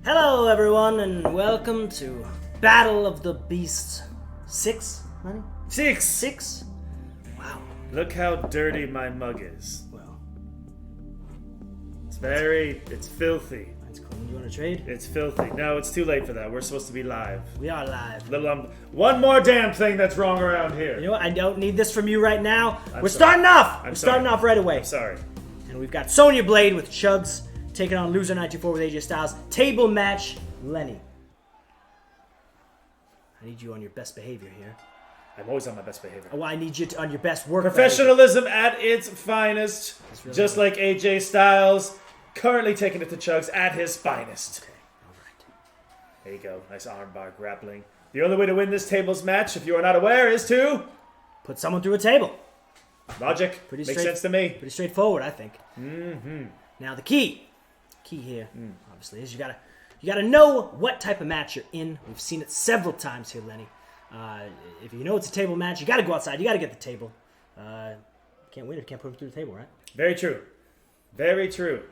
Hello, everyone, and welcome to Battle of the Beasts 6, Lenny? 6! 6? Wow. Look how dirty my mug is. Well, It's filthy. mine's clean. You want to trade? It's filthy. No, it's too late for that. We're supposed to be live. We are live. One more damn thing that's wrong around here. You know what? I don't need this from you right now. We're sorry. starting off. I'm We're sorry. starting off right away. I'm sorry. And we've got Sonia Blade with Chugs taking on Loser 94 with AJ Styles. Table match, Lenny. I need you on your best behavior here. I'm always on my best behavior. Oh, I need you on your best work Professionalism at its finest. really Just like AJ Styles, currently taking it to Chugs at his finest. Okay, all right. There you go. Nice armbar grappling. The only way to win this tables match, if you are not aware, is to... Put someone through a table. Logic. Pretty Makes sense to me. Pretty straightforward, I think. Mm-hmm. Now the key here, obviously, is you gotta know what type of match you're in. We've seen it several times here, Lenny. If you know it's a table match, you gotta go outside. You gotta get the table. You can't win if you can't put them through the table, right? Very true. Very true.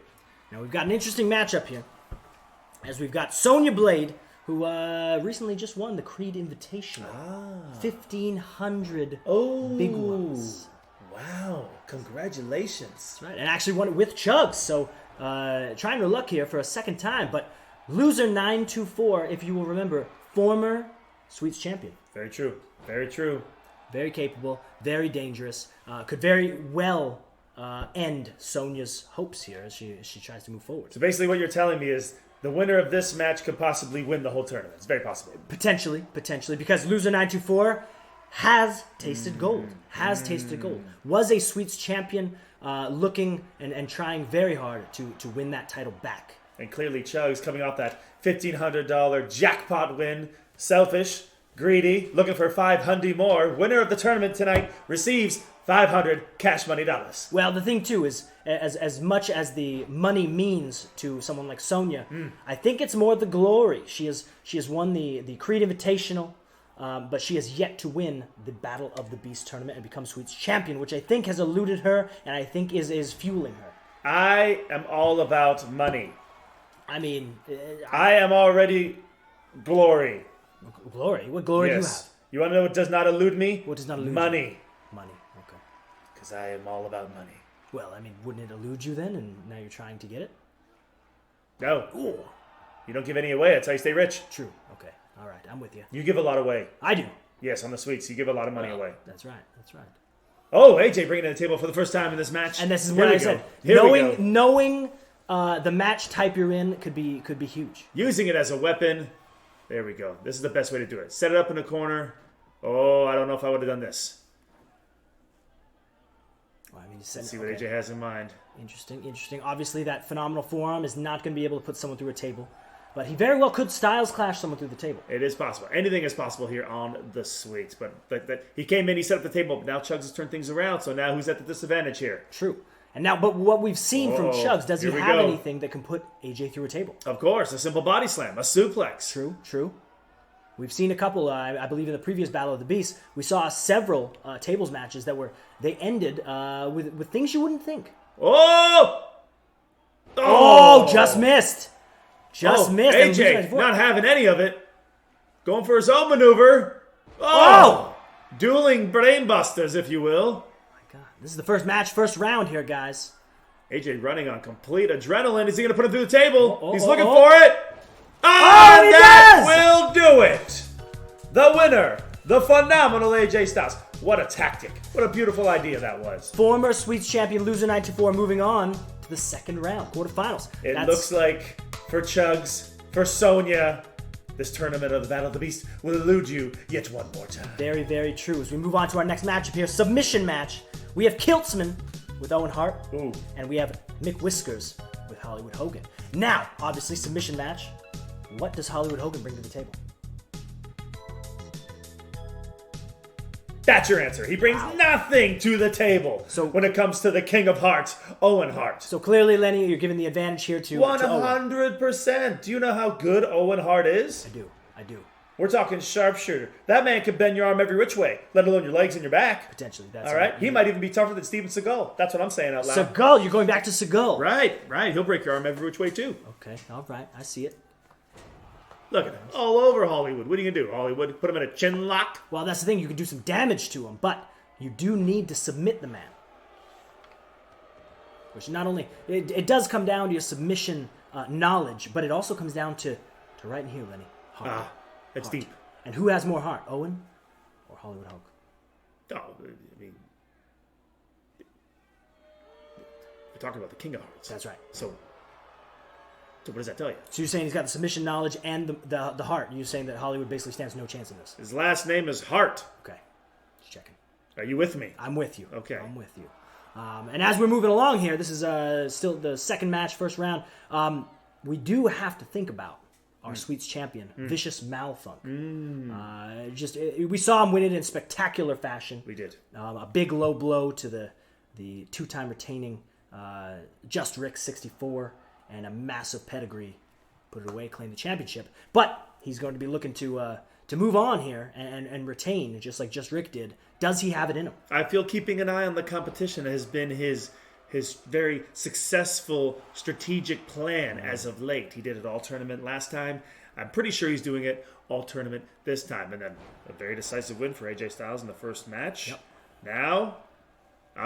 Now we've got an interesting matchup here, as we've got Sonya Blade, who recently just won the Creed Invitational. 1,500 big ones. Wow. Congratulations. That's right, and actually won it with Chugs, so trying her luck here for a second time, but Loser 924, if you will remember, former Sweetz Champion. Very true. Very true. Very capable, very dangerous, could very well end Sonya's hopes here as she tries to move forward. So basically what you're telling me is the winner of this match could possibly win the whole tournament. It's very possible. Potentially, because Loser 924 has tasted gold. Was a Sweetz champion, looking and trying very hard to win that title back. And clearly Chugs coming off that $1,500 jackpot win. Selfish, greedy, looking for $500 more. Winner of the tournament tonight receives $500 cash money dollars. Well, the thing too is, as much as the money means to someone like Sonya, I think it's more the glory. She has won the Creed Invitational. But she has yet to win the Battle of the Beast tournament and become Sweetz champion, which I think has eluded her and I think is fueling her. I am all about money. I mean... I am already glory. Glory? What glory do you have? You want to know what does not elude me? What does not elude money. you? Money, okay. Because I am all about money. Well, I mean, wouldn't it elude you then, and now you're trying to get it? No. Ooh. You don't give any away. That's how you stay rich. True, okay. All right, I'm with you. You give a lot away. I do. Yes, on the Sweets, you give a lot of money away. That's right. Oh, AJ bringing to the table for the first time in this match. And this is Here what we I go. said. Here we go. Knowing the match type you're in could be huge. Using it as a weapon. There we go. This is the best way to do it. Set it up in the corner. Oh, I don't know if I would have done this. Well, I mean, Let's see what AJ has in mind. Interesting. Obviously, that phenomenal forearm is not going to be able to put someone through a table. But he very well could Styles Clash someone through the table. It is possible. Anything is possible here on the Sweets. But he came in, he set up the table. But now Chugs has turned things around. So now who's at the disadvantage here? True. And now, but what we've seen from Chugs, does he have anything that can put AJ through a table? Of course. A simple body slam. A suplex. True. We've seen a couple, I believe in the previous Battle of the Beast, we saw several tables matches that they ended with things you wouldn't think. Oh, just missed. Just missed. AJ not having any of it. Going for his own maneuver. Oh! Dueling brainbusters, if you will. Oh my God. This is the first round here, guys. AJ running on complete adrenaline. Is he going to put him through the table? He's looking oh. for it. Oh, he that does! will do it. The winner, the phenomenal AJ Styles. What a tactic. What a beautiful idea that was. Former Sweetz champion, Loser 924, moving on to the second round, quarterfinals. It looks like for Chugs, for Sonya, this tournament of the Battle of the Beast will elude you yet one more time. Very, very true. As we move on to our next matchup here, submission match, we have Kiltzman with Owen Hart, and we have Whiskers with Hollywood Hogan. Now, obviously, submission match. What does Hollywood Hogan bring to the table? That's your answer. He brings nothing to the table when it comes to the King of Hearts, Owen Hart. So clearly, Lenny, you're giving the advantage here to 100%. Do you know how good Owen Hart is? I do. We're talking sharpshooter. That man can bend your arm every which way, let alone your legs and your back. Potentially. That's all right? He might even be tougher than Steven Seagal. That's what I'm saying out loud. Seagal, you're going back to Seagal. Right. He'll break your arm every which way, too. Okay, all right. I see it. Look at him. All over Hollywood. What are you going to do, Hollywood? Put him in a chin lock? Well, that's the thing. You can do some damage to him, but you do need to submit the man. Which not only... It does come down to your submission knowledge, but it also comes down to right in here, Lenny. Heart. It's deep. And who has more heart, Owen or Hollywood Hulk? Oh, I mean... We're talking about the King of Hearts. That's right. So what does that tell you? So you're saying he's got the submission knowledge and the heart. You're saying that Hollywood basically stands no chance in this. His last name is Hart. Okay. Just checking. Are you with me? I'm with you. Okay. I'm with you. And as we're moving along here, this is still the second match, first round. We do have to think about our Sweetz champion, Vicious Malfunk. We saw him win it in spectacular fashion. We did. A big low blow to the two-time retaining Just Rick 64. And a massive pedigree, put it away, claim the championship. But he's going to be looking to move on here and retain, just like Just Rick did. Does he have it in him? I feel keeping an eye on the competition has been his very successful strategic plan as of late. He did it all tournament last time. I'm pretty sure he's doing it all tournament this time. And then a very decisive win for AJ Styles in the first match. Yep. Now...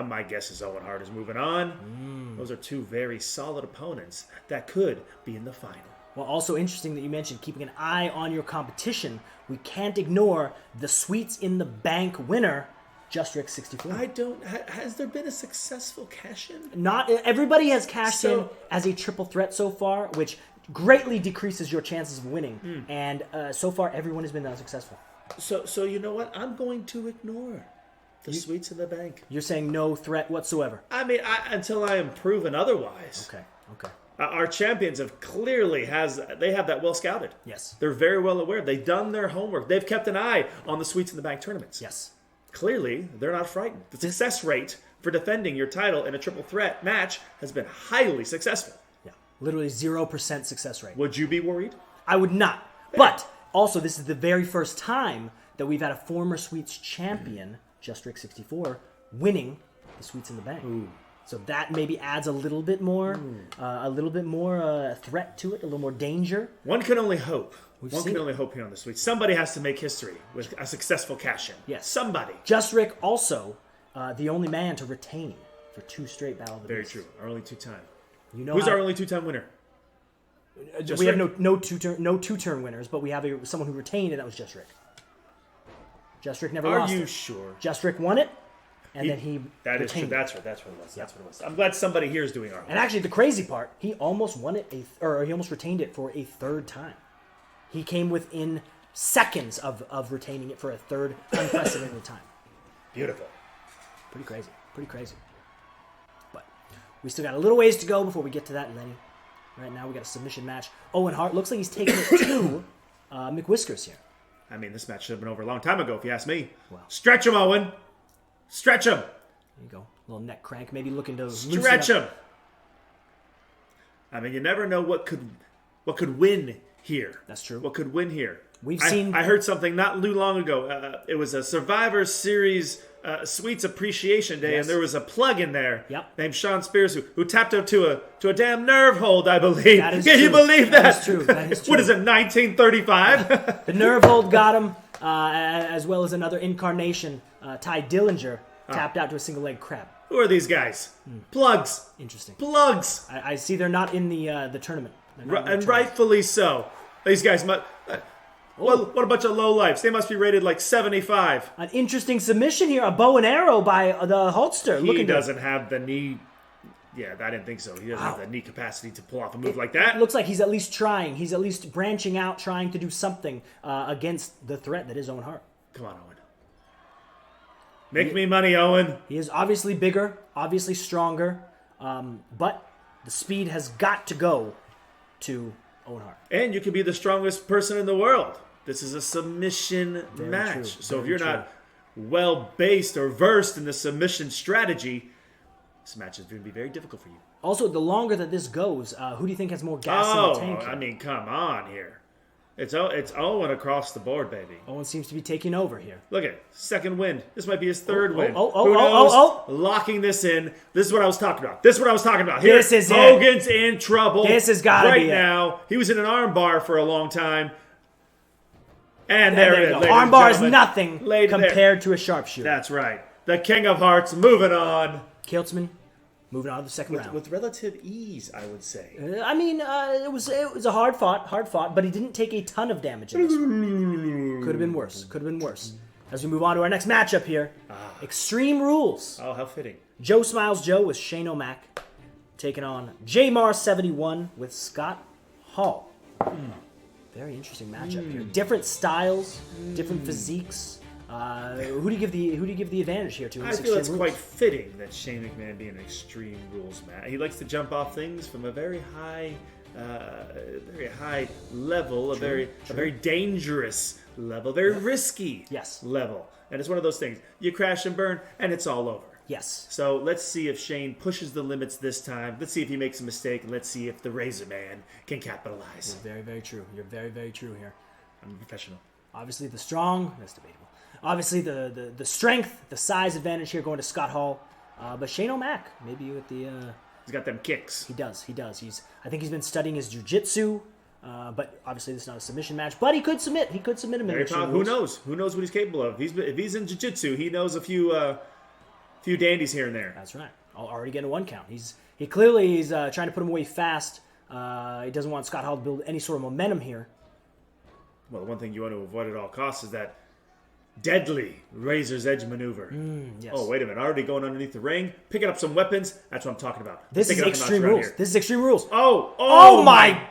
my guess is Owen Hart is moving on. Those are two very solid opponents that could be in the final. Well, also interesting that you mentioned keeping an eye on your competition. We can't ignore the Sweetz in the Bank winner, Just Rick 64. Has there been a successful cash-in? Not everybody has cashed in as a triple threat so far, which greatly decreases your chances of winning. And so far, everyone has been unsuccessful. So you know what? I'm going to ignore the Sweetz in the Bank. You're saying no threat whatsoever. I mean, until I am proven otherwise. Okay. Our champions have clearly have that well scouted. Yes. They're very well aware. They've done their homework. They've kept an eye on the Sweetz in the Bank tournaments. Yes. Clearly, they're not frightened. The success rate for defending your title in a triple threat match has been highly successful. Yeah. Literally 0% success rate. Would you be worried? I would not. But also, this is the very first time that we've had a former Sweetz champion, Just Rick 64, winning the Sweetz in the Bank. Ooh. So that maybe adds a little bit more threat to it, a little more danger. One can only hope. One can only hope here on the Sweetz. Somebody has to make history with a successful cash-in. Yes. Somebody. Just Rick also the only man to retain for 2 straight Battle of the Very Beasts. true. Our only two-time. You know who's our only two-time winner? We have no two-turn winners, but we have someone who retained, and that was Just Rick. Just Rick never lost it. Are you sure? Just Rick won it, and then he That is true. retained it. That's what it was. That's what it was. I'm glad somebody here is doing our homework. And actually, the crazy part, he almost won it, he almost retained it for a third time. He came within seconds of retaining it for a third unprecedented time. Beautiful. Pretty crazy. But we still got a little ways to go before we get to that, Lenny. Right now, we got a submission match. Owen Hart looks like he's taking it to McWhiskers here. I mean, this match should have been over a long time ago, if you ask me. Well. Stretch him, Owen. Stretch him. There you go. Little neck crank. Maybe looking to Stretch him. I mean, you never know what could win here. That's true. What could win here? I heard something not too long ago. It was a Survivor Series Sweetz Appreciation Day, Yes. and there was a plug in there named Sean Spears who tapped out to a damn nerve hold, I believe. That is Can true. you believe that? That is true. What is it, 1935? The nerve hold got him, as well as another incarnation. Ty Dillinger tapped out to a single leg crab. Who are these guys? Plugs. Interesting. Plugs. I see they're not in the tournament. And rightfully so. These guys must... what a bunch of lowlifes. They must be rated like 75. An interesting submission here. A bow and arrow by the Hulkster. He doesn't have the knee... Yeah, I didn't think so. He doesn't have the knee capacity to pull off a move like that. It looks like he's at least trying. He's at least branching out, trying to do something against the threat that is Owen Hart. Come on, Owen. Make me money, Owen. He is obviously bigger, obviously stronger, but the speed has got to go to Owen Hart. And you could be the strongest person in the world. This is a submission match. True. So if Very you're true. not well-based or versed in the submission strategy, this match is going to be very difficult for you. Also, the longer that this goes, who do you think has more gas in the tank? I mean, come on here. It's Owen across the board, baby. Owen seems to be taking over here. Look at it. Second win. This might be his third win. Who knows? Locking this in. This is what I was talking about. Here, This is it. Hogan's in trouble. This has gotta right be it. now. He was in an arm bar for a long time. And there it is, ladies and Armbar is gentlemen. nothing Laid there. compared to a sharpshooter. That's right. The King of Hearts moving on. Kiltzman moving on to the second round. With relative ease, I would say. I mean, it was a hard fought, but he didn't take a ton of damage in this one. Could have been worse. As we move on to our next matchup here, Extreme Rules. Oh, how fitting. Joe Smiles Joe with Shane O'Mac taking on J-Mar71 with Scott Hall. Very interesting matchup here. Different styles, different physiques. Who do you give the advantage here to? In I this feel it's Extreme quite Rules? fitting that Shane McMahon be an Extreme Rules match. He likes to jump off things from a very high level, a very dangerous level, very risky level. And it's one of those things. You crash and burn, and it's all over. Yes. So let's see if Shane pushes the limits this time. Let's see if he makes a mistake, and let's see if the Razor Man can capitalize. You're very, very true. You're very, very true here. I'm a professional. Obviously, the strong. That's debatable. Obviously, the strength, the size advantage here going to Scott Hall. But Shane O'Mac, maybe with the... He's got them kicks. He does. I think he's been studying his jiu-jitsu. But obviously, this is not a submission match. But he could submit. He could submit him in the Who knows? Who knows what he's capable of? If he's in jiu-jitsu, he knows a few dandies here and there. That's right. Already getting a 1 count. He clearly is trying to put him away fast. He doesn't want Scott Hall to build any sort of momentum here. Well, the one thing you want to avoid at all costs is that deadly Razor's Edge maneuver. Yes. Oh, wait a minute. Already going underneath the ring, picking up some weapons. That's what I'm talking about. This is Picking up a notch Extreme around Rules. here. This is Extreme Rules. Oh my!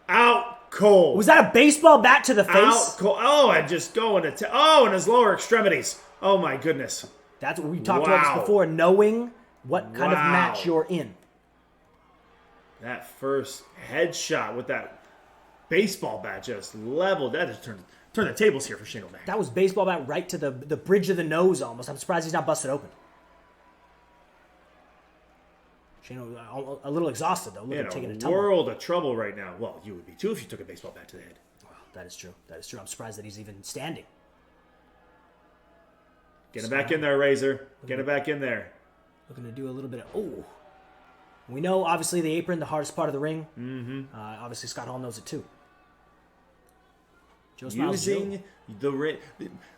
Out cold. Was that a baseball bat to the face? Out cold. Oh, and just going to... in his lower extremities. Oh, my goodness. That's what we talked about this before, knowing what kind of match you're in. That first headshot with that baseball bat just leveled. That just turned the tables here for Shane O'Mac. That was baseball bat right to the bridge of the nose almost. I'm surprised he's not busted open. Shane a little exhausted though. In taking a a tumble. world of trouble right now. Well, you would be too if you took a baseball bat to the head. Well, that is true. I'm surprised that he's even standing. Get him back in there, Razor. Get him back in there. Looking to do a little bit of... Oh. We know, obviously, the apron, the hardest part of the ring. Obviously, Scott Hall knows it, too. Joe Smiles Using the ring...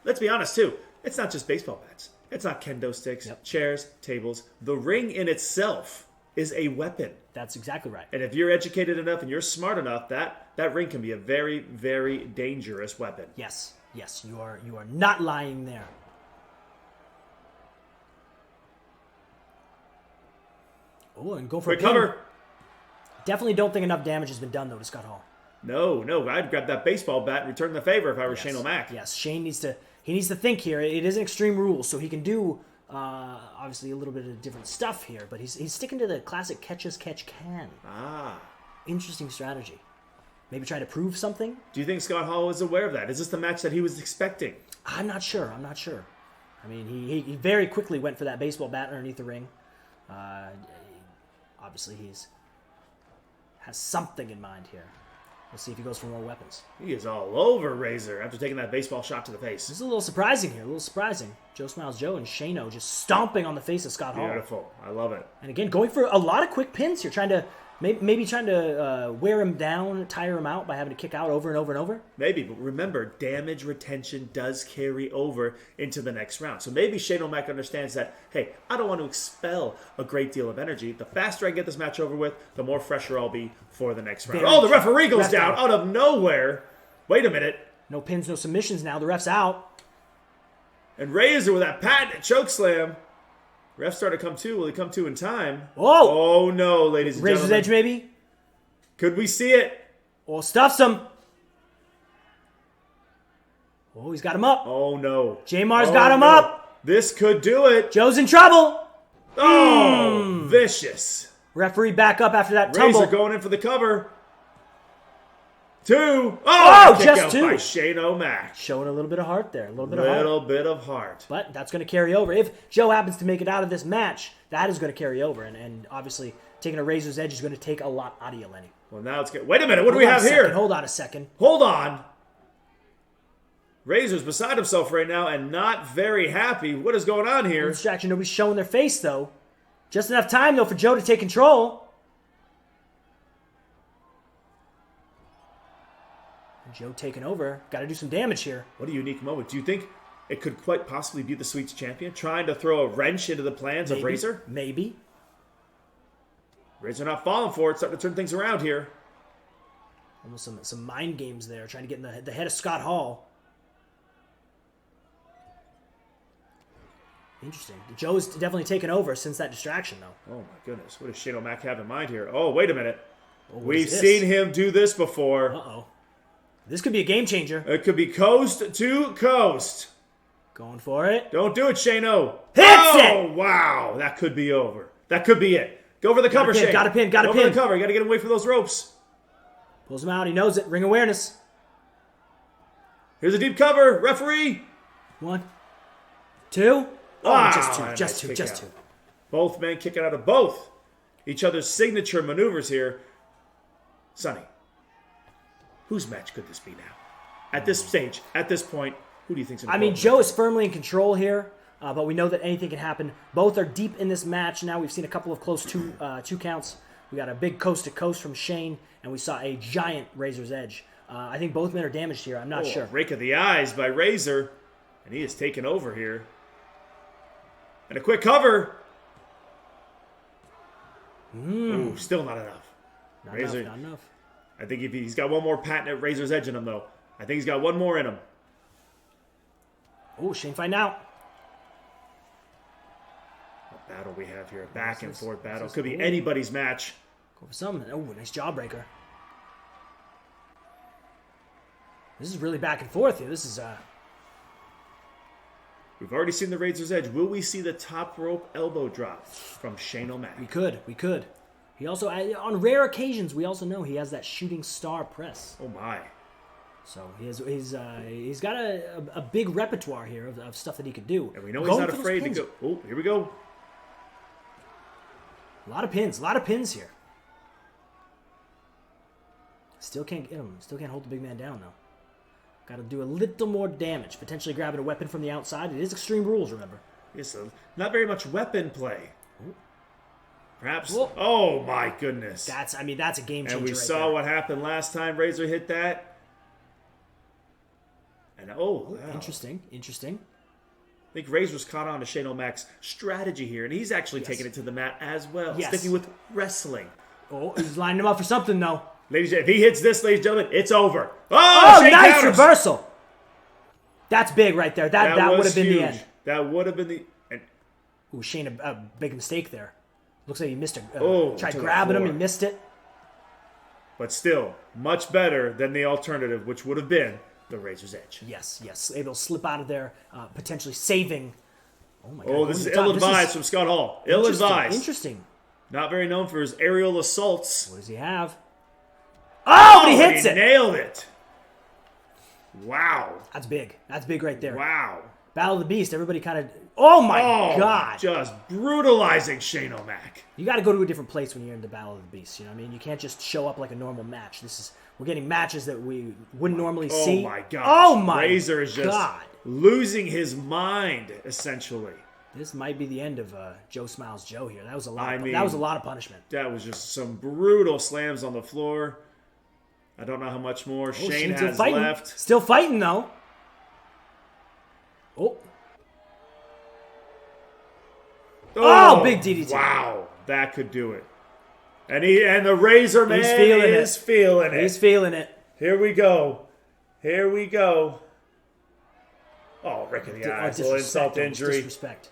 Let's be honest, too. It's not just baseball bats. It's not kendo sticks, chairs, tables. The ring in itself is a weapon. That's exactly right. And if you're educated enough and you're smart enough, that ring can be a very, very dangerous weapon. Yes. You are not lying there. Oh, and go for Quick a pin. cover. Definitely don't think enough damage has been done, though, to Scott Hall. No. I'd grab that baseball bat and return the favor if I were Shane O'Mac. Yes, Shane needs to think here. It is an Extreme Rules, so he can do, obviously, a little bit of different stuff here. But he's sticking to the classic catch as catch can. Interesting strategy. Maybe trying to prove something? Do you think Scott Hall was aware of that? Is this the match that he was expecting? I'm not sure. I mean, he very quickly went for that baseball bat underneath the ring. Obviously, has something in mind here. We'll see if he goes for more weapons. He is all over Razor after taking that baseball shot to the face. This is a little surprising here. Joe Smiles Joe and Shano just stomping on the face of Scott Hall. Beautiful. I love it. And again, going for a lot of quick pins here, trying to wear him down, tire him out by having to kick out over and over and over. Maybe, but remember, damage retention does carry over into the next round. So maybe Shane O'Mac understands that, hey, I don't want to expel a great deal of energy. The faster I get this match over with, the more fresher I'll be for the next round. The referee goes down out of nowhere. Wait a minute. No pins, no submissions now. The ref's out. And Razor with that patented choke slam. Ref started to come to. Will he come to in time? Oh no, ladies and Razor's gentlemen. Edge, maybe? Could we see it? Oh, stuffs him. Oh, he's got him up. Oh, no. J-Mar's got him up. This could do it. Joe's in trouble. Oh, vicious. Referee back up after that tumble. Razor going in for the cover. 2. Oh, just 2. By Shane O'Mac. Showing a little bit of heart there. A little bit of heart. But that's going to carry over. If Joe happens to make it out of this match, that is going to carry over. And obviously, taking a Razor's Edge is going to take a lot out of you, Lenny. Well, now it's good. Wait a minute. What do we have here? Hold on a second. Hold on. Razor's beside himself right now and not very happy. What is going on here? No distraction. Nobody's showing their face, though. Just enough time, though, for Joe to take control. Joe taking over. Got to do some damage here. What a unique moment. Do you think it could quite possibly be the Sweetz champion trying to throw a wrench into the plans of Razor? Maybe. Razor not falling for it. Starting to turn things around here. Almost some mind games there. Trying to get in the head of Scott Hall. Interesting. Joe's definitely taken over since that distraction, though. Oh, my goodness. What does Shane O'Mac have in mind here? Oh, wait a minute. We've this? seen him do this before. Uh-oh. This could be a game changer. It could be coast to coast. Going for it. Don't do it, Shane-O. Hits it! Oh, wow. That could be over. That could be it. Go for the cover, Shane. Got a pin. Go for the cover. You got to get away from those ropes. Pulls him out. He knows it. Ring awareness. Here's a deep cover. Referee. 1, 2. Oh, just two. Both men kicking out of both each other's signature maneuvers here. Sonny, whose match could this be now? At this stage, at this point, who do you think's in Joe is firmly in control here, but we know that anything can happen. Both are deep in this match now. We've seen a couple of close two counts. We got a big coast-to-coast from Shane, and we saw a giant Razor's Edge. I think both men are damaged here. I'm not sure. Rake of the eyes by Razor, and he is taken over here. And a quick cover. Ooh, still not enough. Not enough. I think if he's got one more patent at Razor's Edge in him, though. I think he's got one more in him. Oh, Shane find out. What battle we have here. A back and forth battle. Could be anybody's match. Go for some. Oh, nice jawbreaker. This is really back and forth here. This is We've already seen the Razor's Edge. Will we see the top rope elbow drop from Shane O'Mac? We could. He also, on rare occasions, we also know he has that shooting star press. Oh my! So he's got a big repertoire here of stuff that he could do. And we know he's not afraid to go. Oh, here we go. A lot of pins here. Still can't get him. Still can't hold the big man down though. Got to do a little more damage. Potentially grabbing a weapon from the outside. It is Extreme Rules, remember. Yes, not very much weapon play. Ooh. Perhaps. Whoa. Oh my goodness. That's a game changer. And we saw there. What happened last time Razor hit that. And wow. Interesting. I think Razor's caught on to Shane O'Mac's strategy here, and he's actually taking it to the mat as well. Yes. Sticking with wrestling. Oh, he's lining him up for something though. If he hits this, ladies and gentlemen, it's over. Oh, nice counters. Reversal. That's big right there. That would have been the end. That would have been the end. Ooh, Shane, a big mistake there. Looks like he missed it. Tried to grabbing him, he missed it. But still, much better than the alternative, which would have been the Razor's Edge. Yes. Able to slip out of there, potentially saving. Oh my God. Oh, this is ill-advised from Scott Hall. Ill-advised. Interesting. Not very known for his aerial assaults. What does he have? Oh, but he hits it. Nailed it. Wow. That's big. That's big right there. Wow. Battle of the Beast. Everybody kind of... Oh, my God. Just brutalizing Shane O'Mac. You got to go to a different place when you're in the Battle of the Beast. You know what I mean? You can't just show up like a normal match. We're getting matches that we wouldn't normally see. Oh, my God. Oh, my Razor is just losing his mind, essentially. This might be the end of Joe Smiles Joe here. That was a lot. That was a lot of punishment. That was just some brutal slams on the floor. I don't know how much more Shane has left. Still fighting, though. Oh, big DDT. Wow, that could do it. And the Razor Man is feeling it. He's feeling it. Here we go. Oh, Rick in the eyes. Insult injury. Disrespect.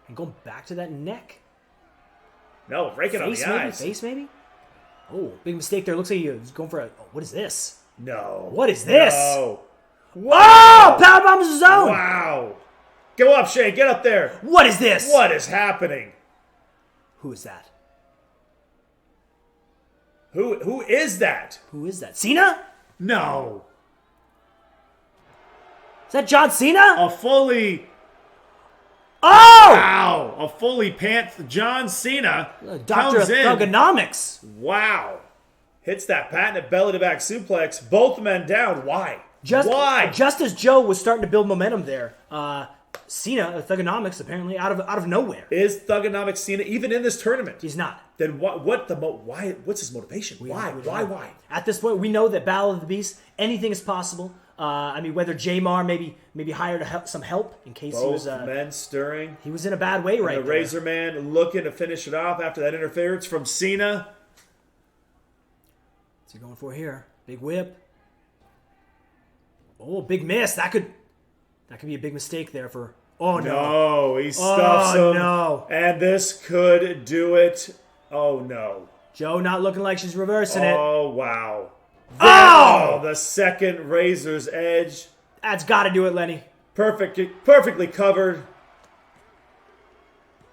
And going back to that neck. No, rake it on the eyes. Face maybe? Oh, big mistake there. Looks like he's going for a... Oh, what is this? No. What is this? No. Wow. Oh, powerbomb is his own. Wow. Go up, Shane. Get up there. What is this? What is happening? Who is that? Who is that? Who is that? Cena? No. Is that John Cena? A fully... Oh! Wow. A fully pants John Cena Doctor of Thugonomics. Wow. Hits that patented belly-to-back suplex. Both men down. Why? Just as Joe was starting to build momentum there, Cena, Thugonomics, apparently out of nowhere. Is Thugonomics Cena even in this tournament? He's not. Then why? What's his motivation? Why? At this point, we know that Battle of the Beast, anything is possible. I mean, whether Jamar maybe hired some help in case he was men stirring. He was in a bad way right there. The Razor Man looking to finish it off after that interference from Cena. What's he going for here? Big whip. Oh, big miss. That could be a big mistake there for. Oh no! No, he stuffs him. No! And this could do it. Oh no! Joe not looking like she's reversing it. Oh wow! Oh! The second Razor's Edge. That's got to do it, Lenny. Perfectly covered.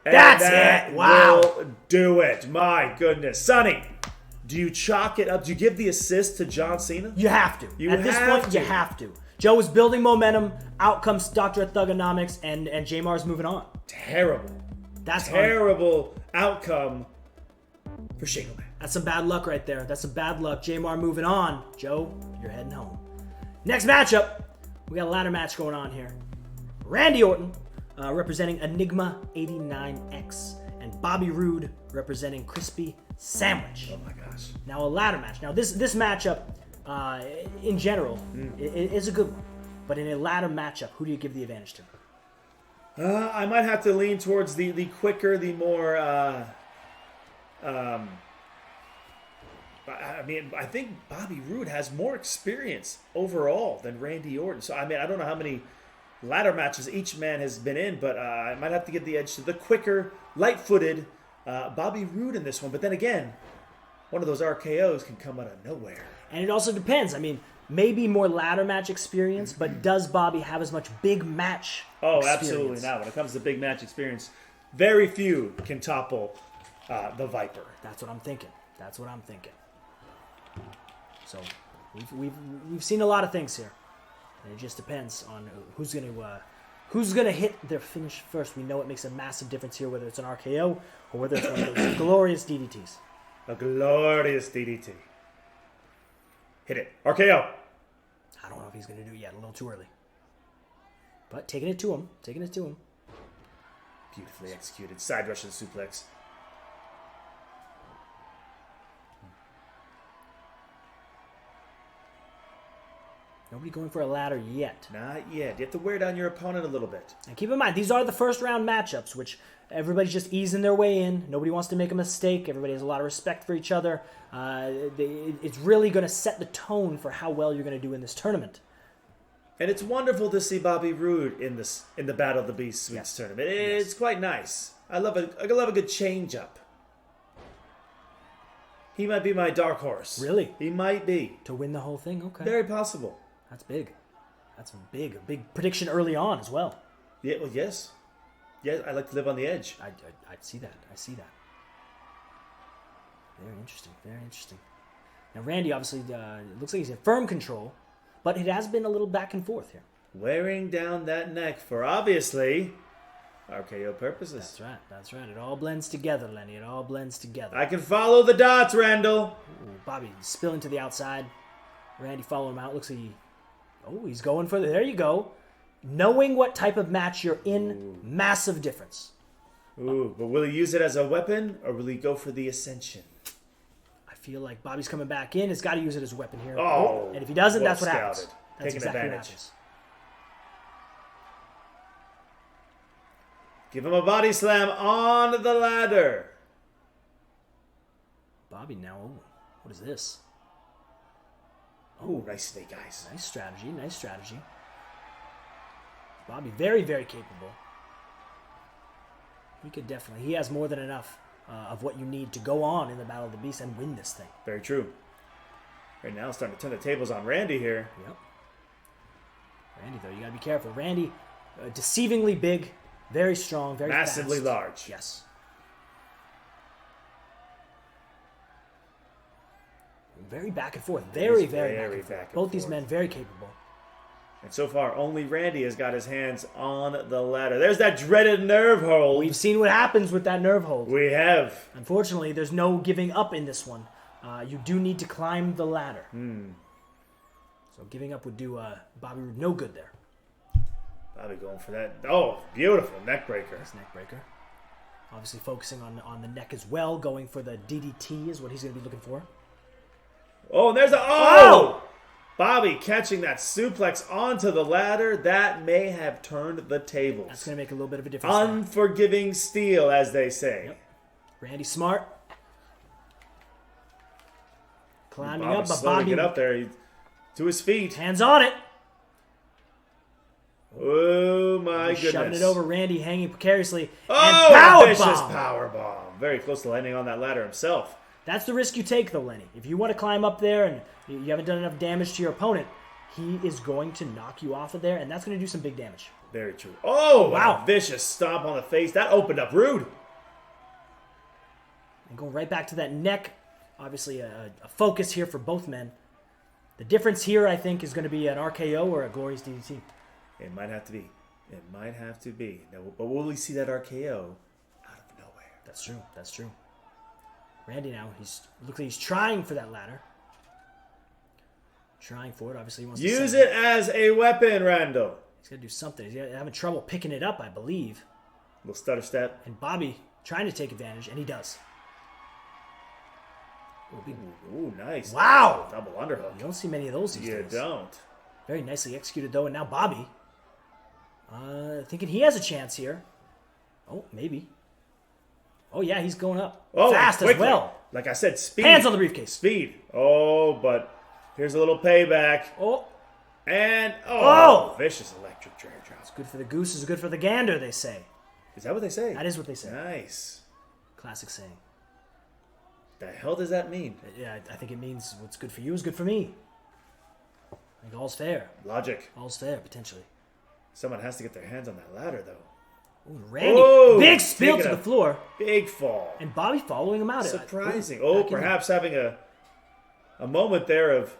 And That's that it. Wow. Will do it. My goodness, Sonny. Do you chalk it up? Do you give the assist to John Cena? You have to. At this point, you have to. Joe is building momentum. Out comes Dr. Thugonomics, and Jamar's moving on. Terrible. That's terrible outcome for Shingle Man. That's some bad luck right there. That's some bad luck. Jamar moving on. Joe, you're heading home. Next matchup, we got a ladder match going on here. Randy Orton representing Enigma 89X, and Bobby Roode representing Crispy Sandwich. Oh my gosh. Now a ladder match. Now this matchup, in general, is a good one. But in a ladder matchup, who do you give the advantage to? I might have to lean towards the quicker, the more. I mean, I think Bobby Roode has more experience overall than Randy Orton. So, I mean, I don't know how many ladder matches each man has been in, but I might have to give the edge to the quicker, light-footed Bobby Roode in this one. But then again, one of those RKOs can come out of nowhere. And it also depends. I mean, maybe more ladder match experience, but does Bobby have as much big match experience? Absolutely not. When it comes to big match experience, very few can topple the Viper. That's what I'm thinking. So we've seen a lot of things here, and it just depends on who's gonna hit their finish first. We know it makes a massive difference here, whether it's an RKO or whether it's one of those glorious DDTs. A glorious DDT. Hit it. RKO. I don't know if he's gonna do it yet. A little too early, but taking it to him. Beautifully executed. Side Russian suplex. Nobody going for a ladder yet. Not yet. You have to wear down your opponent a little bit. And keep in mind, these are the first round matchups, which everybody's just easing their way in. Nobody wants to make a mistake. Everybody has a lot of respect for each other. It's really going to set the tone for how well you're going to do in this tournament. And it's wonderful to see Bobby Roode in the Battle of the Beast Sweetz tournament. It's quite nice. I love a good change up. He might be my dark horse. Really? He might be. To win the whole thing? Okay. Very possible. That's big. That's big. A big prediction early on as well. Yeah, well, yes. Yeah, I like to live on the edge. I see that. Very interesting. Now, Randy, obviously, it looks like he's in firm control, but it has been a little back and forth here. Wearing down that neck for, obviously, RKO purposes. That's right. It all blends together, Lenny. It all blends together. I can follow the dots, Randall. Ooh, Bobby spilling to the outside. Randy following him out. Looks like he's going for there you go. Knowing what type of match you're in, massive difference. Ooh, but will he use it as a weapon, or will he go for the Ascension? I feel like Bobby's coming back in. He's got to use it as a weapon here. Oh, and if he doesn't, well that's what happens. scouted. That's Taking exactly advantage. what happens. Give him a body slam on the ladder. Bobby now. Oh, what is this? Oh, nice snake eyes. Nice strategy. Bobby, very, very capable. He has more than enough of what you need to go on in the Battle of the Beast and win this thing. Very true. Right now, starting to turn the tables on Randy here. Yep. Randy, though, you got to be careful. Randy, deceivingly big, very strong, very massively fast. large. Yes. Very back and forth. Very back and forth. Both these men very capable. And so far, only Randy has got his hands on the ladder. There's that dreaded nerve hold. We've seen what happens with that nerve hold. We have. Unfortunately, there's no giving up in this one. You do need to climb the ladder. So giving up would do Bobby Roode no good there. Bobby going for that. Oh, beautiful neck breaker. Nice neck breaker. Obviously focusing on the neck as well. Going for the DDT is what he's going to be looking for. Oh, and there's a... Oh! Bobby catching that suplex onto the ladder. That may have turned the tables. That's going to make a little bit of a difference. Unforgiving steel, as they say. Yep. Randy Smart. Climbing Bobby's up, but slowly Bobby... get up there. To his feet. Hands on it. Oh, my goodness. Shoving it over Randy, hanging precariously. Oh, and power vicious bomb. power bomb. Very close to landing on that ladder himself. That's the risk you take, though, Lenny. If you want to climb up there and you haven't done enough damage to your opponent, he is going to knock you off of there, and that's going to do some big damage. Very true. Oh, wow. A vicious stomp on the face. That opened up rude. And going right back to that neck. Obviously, a focus here for both men. The difference here, I think, is going to be an RKO or a Glorious DDT. It might have to be. It might have to be. Now, but will we see that RKO out of nowhere? That's true. That's true. Randy now, looks like he's trying for that ladder. Trying for it. Obviously, he wants to use it as a weapon, Randall. He's got to do something. He's having trouble picking it up, I believe. Little stutter step. And Bobby trying to take advantage, and he does. Ooh, nice. Wow. Double underhook. You don't see many of those these days. You don't. Very nicely executed, though. And now Bobby. Thinking he has a chance here. Oh, maybe. Oh, yeah, he's going up. Oh, fast as well. Like I said, speed. Hands on the briefcase. Speed. Oh, but here's a little payback. Oh. And, vicious electric chair drop. It's good for the goose, it's good for the gander, they say. Is that what they say? That is what they say. Nice. Classic saying. The hell does that mean? Yeah, I think it means what's good for you is good for me. I think all's fair. Logic. All's fair, potentially. Someone has to get their hands on that ladder, though. Ooh, Randy, big spill to the floor. Big fall. And Bobby following him out. Surprising. Perhaps having a moment there of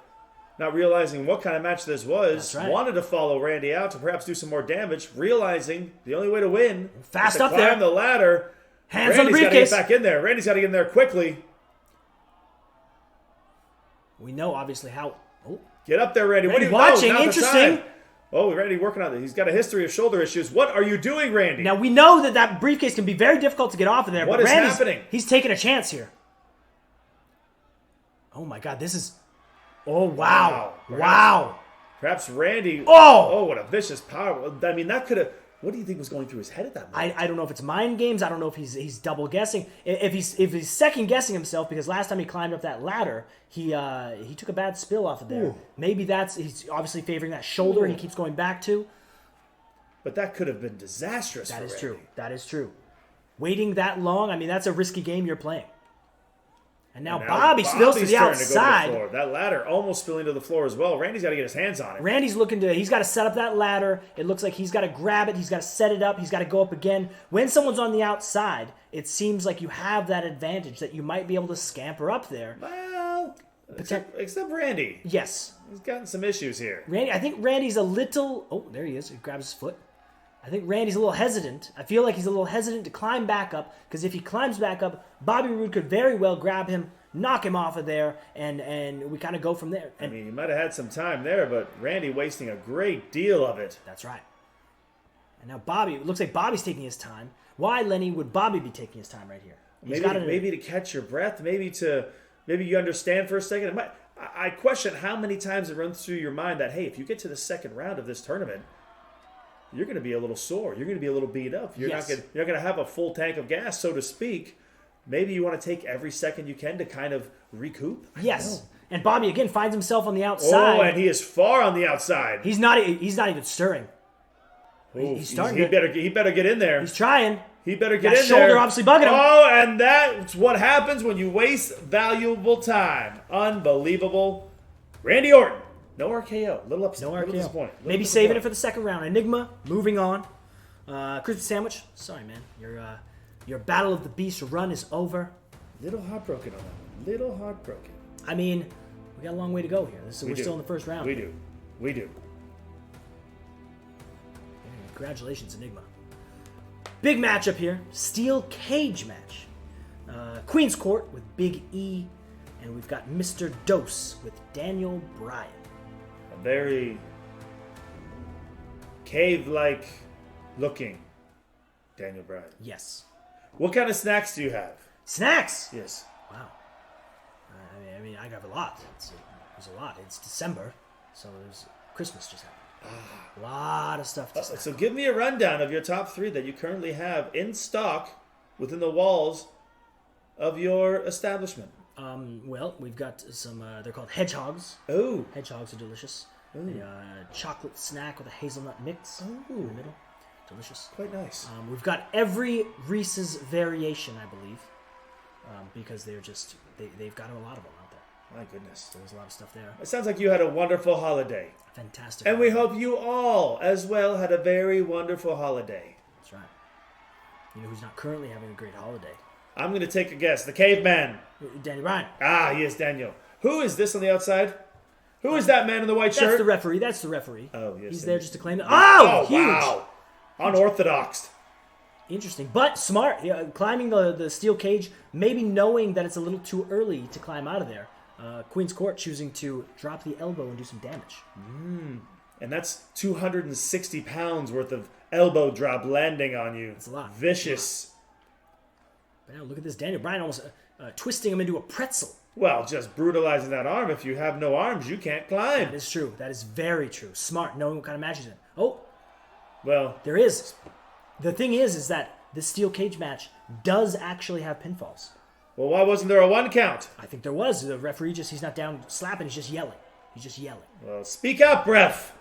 not realizing what kind of match this was. That's right. Wanted to follow Randy out to perhaps do some more damage. Realizing the only way to win fast is to up climb there. the ladder. Hands Randy's on the briefcase. Got to get back in there. Randy's got to get in there quickly. We know, obviously, how... Oh. Get up there, Randy. Randy What are you watching. Interesting. Oh, Randy working on it. He's got a history of shoulder issues. What are you doing, Randy? Now, we know that briefcase can be very difficult to get off of there. What but is Randy's, happening? He's taking a chance here. Oh, my God. This is... Oh, wow. Wow. Perhaps Randy... Oh, what a vicious power. I mean, that could have... What do you think was going through his head at that moment? I don't know if it's mind games. I don't know if he's double guessing. If he's second guessing himself, because last time he climbed up that ladder, he took a bad spill off of there. Ooh. Maybe he's obviously favoring that shoulder. He keeps going back to. But that could have been disastrous. That for is Randy. true. That is true. Waiting that long, I mean, that's a risky game you're playing. And now Bobby spills to the outside. To the floor. That ladder almost spilling to the floor as well. Randy's got to get his hands on it. Randy's he's got to set up that ladder. It looks like he's got to grab it. He's got to set it up. He's got to go up again. When someone's on the outside, it seems like you have that advantage that you might be able to scamper up there. Well, except Randy. Yes. He's gotten some issues here. I think Randy's a little... Oh, there he is. He grabs his foot. I think Randy's a little hesitant. I feel like he's a little hesitant to climb back up, because if he climbs back up, Bobby Roode could very well grab him, knock him off of there, and we kind of go from there. And, I mean, he might have had some time there, but Randy wasting a great deal of it. That's right. And now Bobby, it looks like Bobby's taking his time. Why, Lenny, would Bobby be taking his time right here? Maybe to catch your breath, maybe you understand for a second. I question how many times it runs through your mind that, hey, if you get to the second round of this tournament, you're going to be a little sore. You're going to be a little beat up. You're not going to have a full tank of gas, so to speak. Maybe you want to take every second you can to kind of recoup. Yes. And Bobby, again, finds himself on the outside. Oh, and he is far on the outside. He's not even stirring. He's starting he better get in there. He's trying. He better get in there. Shoulder obviously bugging him. Oh, and that's what happens when you waste valuable time. Unbelievable. Randy Orton. No RKO. Little upset. No RKO. Disappointed. Maybe saving it for the second round. Enigma, moving on. Crispy Sandwich. Sorry, man. Your Battle of the Beast run is over. Little heartbroken on that one. Little heartbroken. I mean, we got a long way to go here. We're still in the first round. We do. Congratulations, Enigma. Big matchup here. Steel cage match. Queen's Court with Big E. And we've got Mr. Dose with Daniel Bryan. A very cave-like looking Daniel Bryan. Yes. What kind of snacks do you have? Snacks. Yes. Wow. I mean, I got a lot. There's a lot. It's December, so there's Christmas just happened. A lot of stuff to snack So on. give me a rundown of your top 3 that you currently have in stock within the walls of your establishment. Well, we've got some, they're called hedgehogs. Oh. Hedgehogs are delicious. A chocolate snack with a hazelnut mix in the middle. Delicious. Quite nice. We've got every Reese's variation, I believe, because they've got a lot of them out there. My goodness. There's a lot of stuff there. It sounds like you had a wonderful holiday. Fantastic. And we hope you all, as well, had a very wonderful holiday. That's right. You know who's not currently having a great holiday? I'm going to take a guess. The caveman. Danny Bryan. Ah, yes, Daniel. Who is this on the outside? Who is that man in the white shirt? That's the referee. That's the referee. Oh, yes. He's there just to claim it. Oh, huge. Wow. Unorthodox. Interesting, but smart. Yeah, climbing the steel cage, maybe knowing that it's a little too early to climb out of there. Queen's Court choosing to drop the elbow and do some damage. And that's 260 pounds worth of elbow drop landing on you. That's a lot. Vicious. But now look at this. Daniel Bryan almost twisting him into a pretzel. Well, just brutalizing that arm. If you have no arms, you can't climb. That is true. That is very true. Smart, knowing what kind of match he's in. Oh, Well, there is. The thing is that the steel cage match does actually have pinfalls. well, why wasn't there a 1 count? I think there was. The referee he's not down slapping, he's just yelling. He's just yelling. Well, speak up, ref.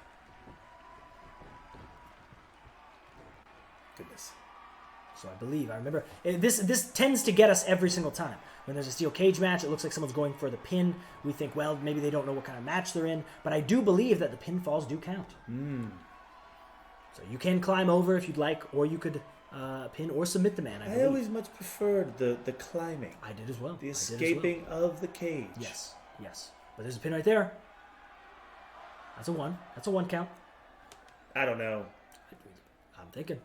Goodness. So I remember, this tends to get us every single time. When there's a steel cage match, it looks like someone's going for the pin. We think, well, maybe they don't know what kind of match they're in. But I do believe that the pinfalls do count. So you can climb over if you'd like, or you could pin or submit the man, I I believe. always much preferred the climbing. I did as well. The escaping of the cage. Yes. But there's a pin right there. That's a 1. That's a 1 count. I don't know. I'm thinking.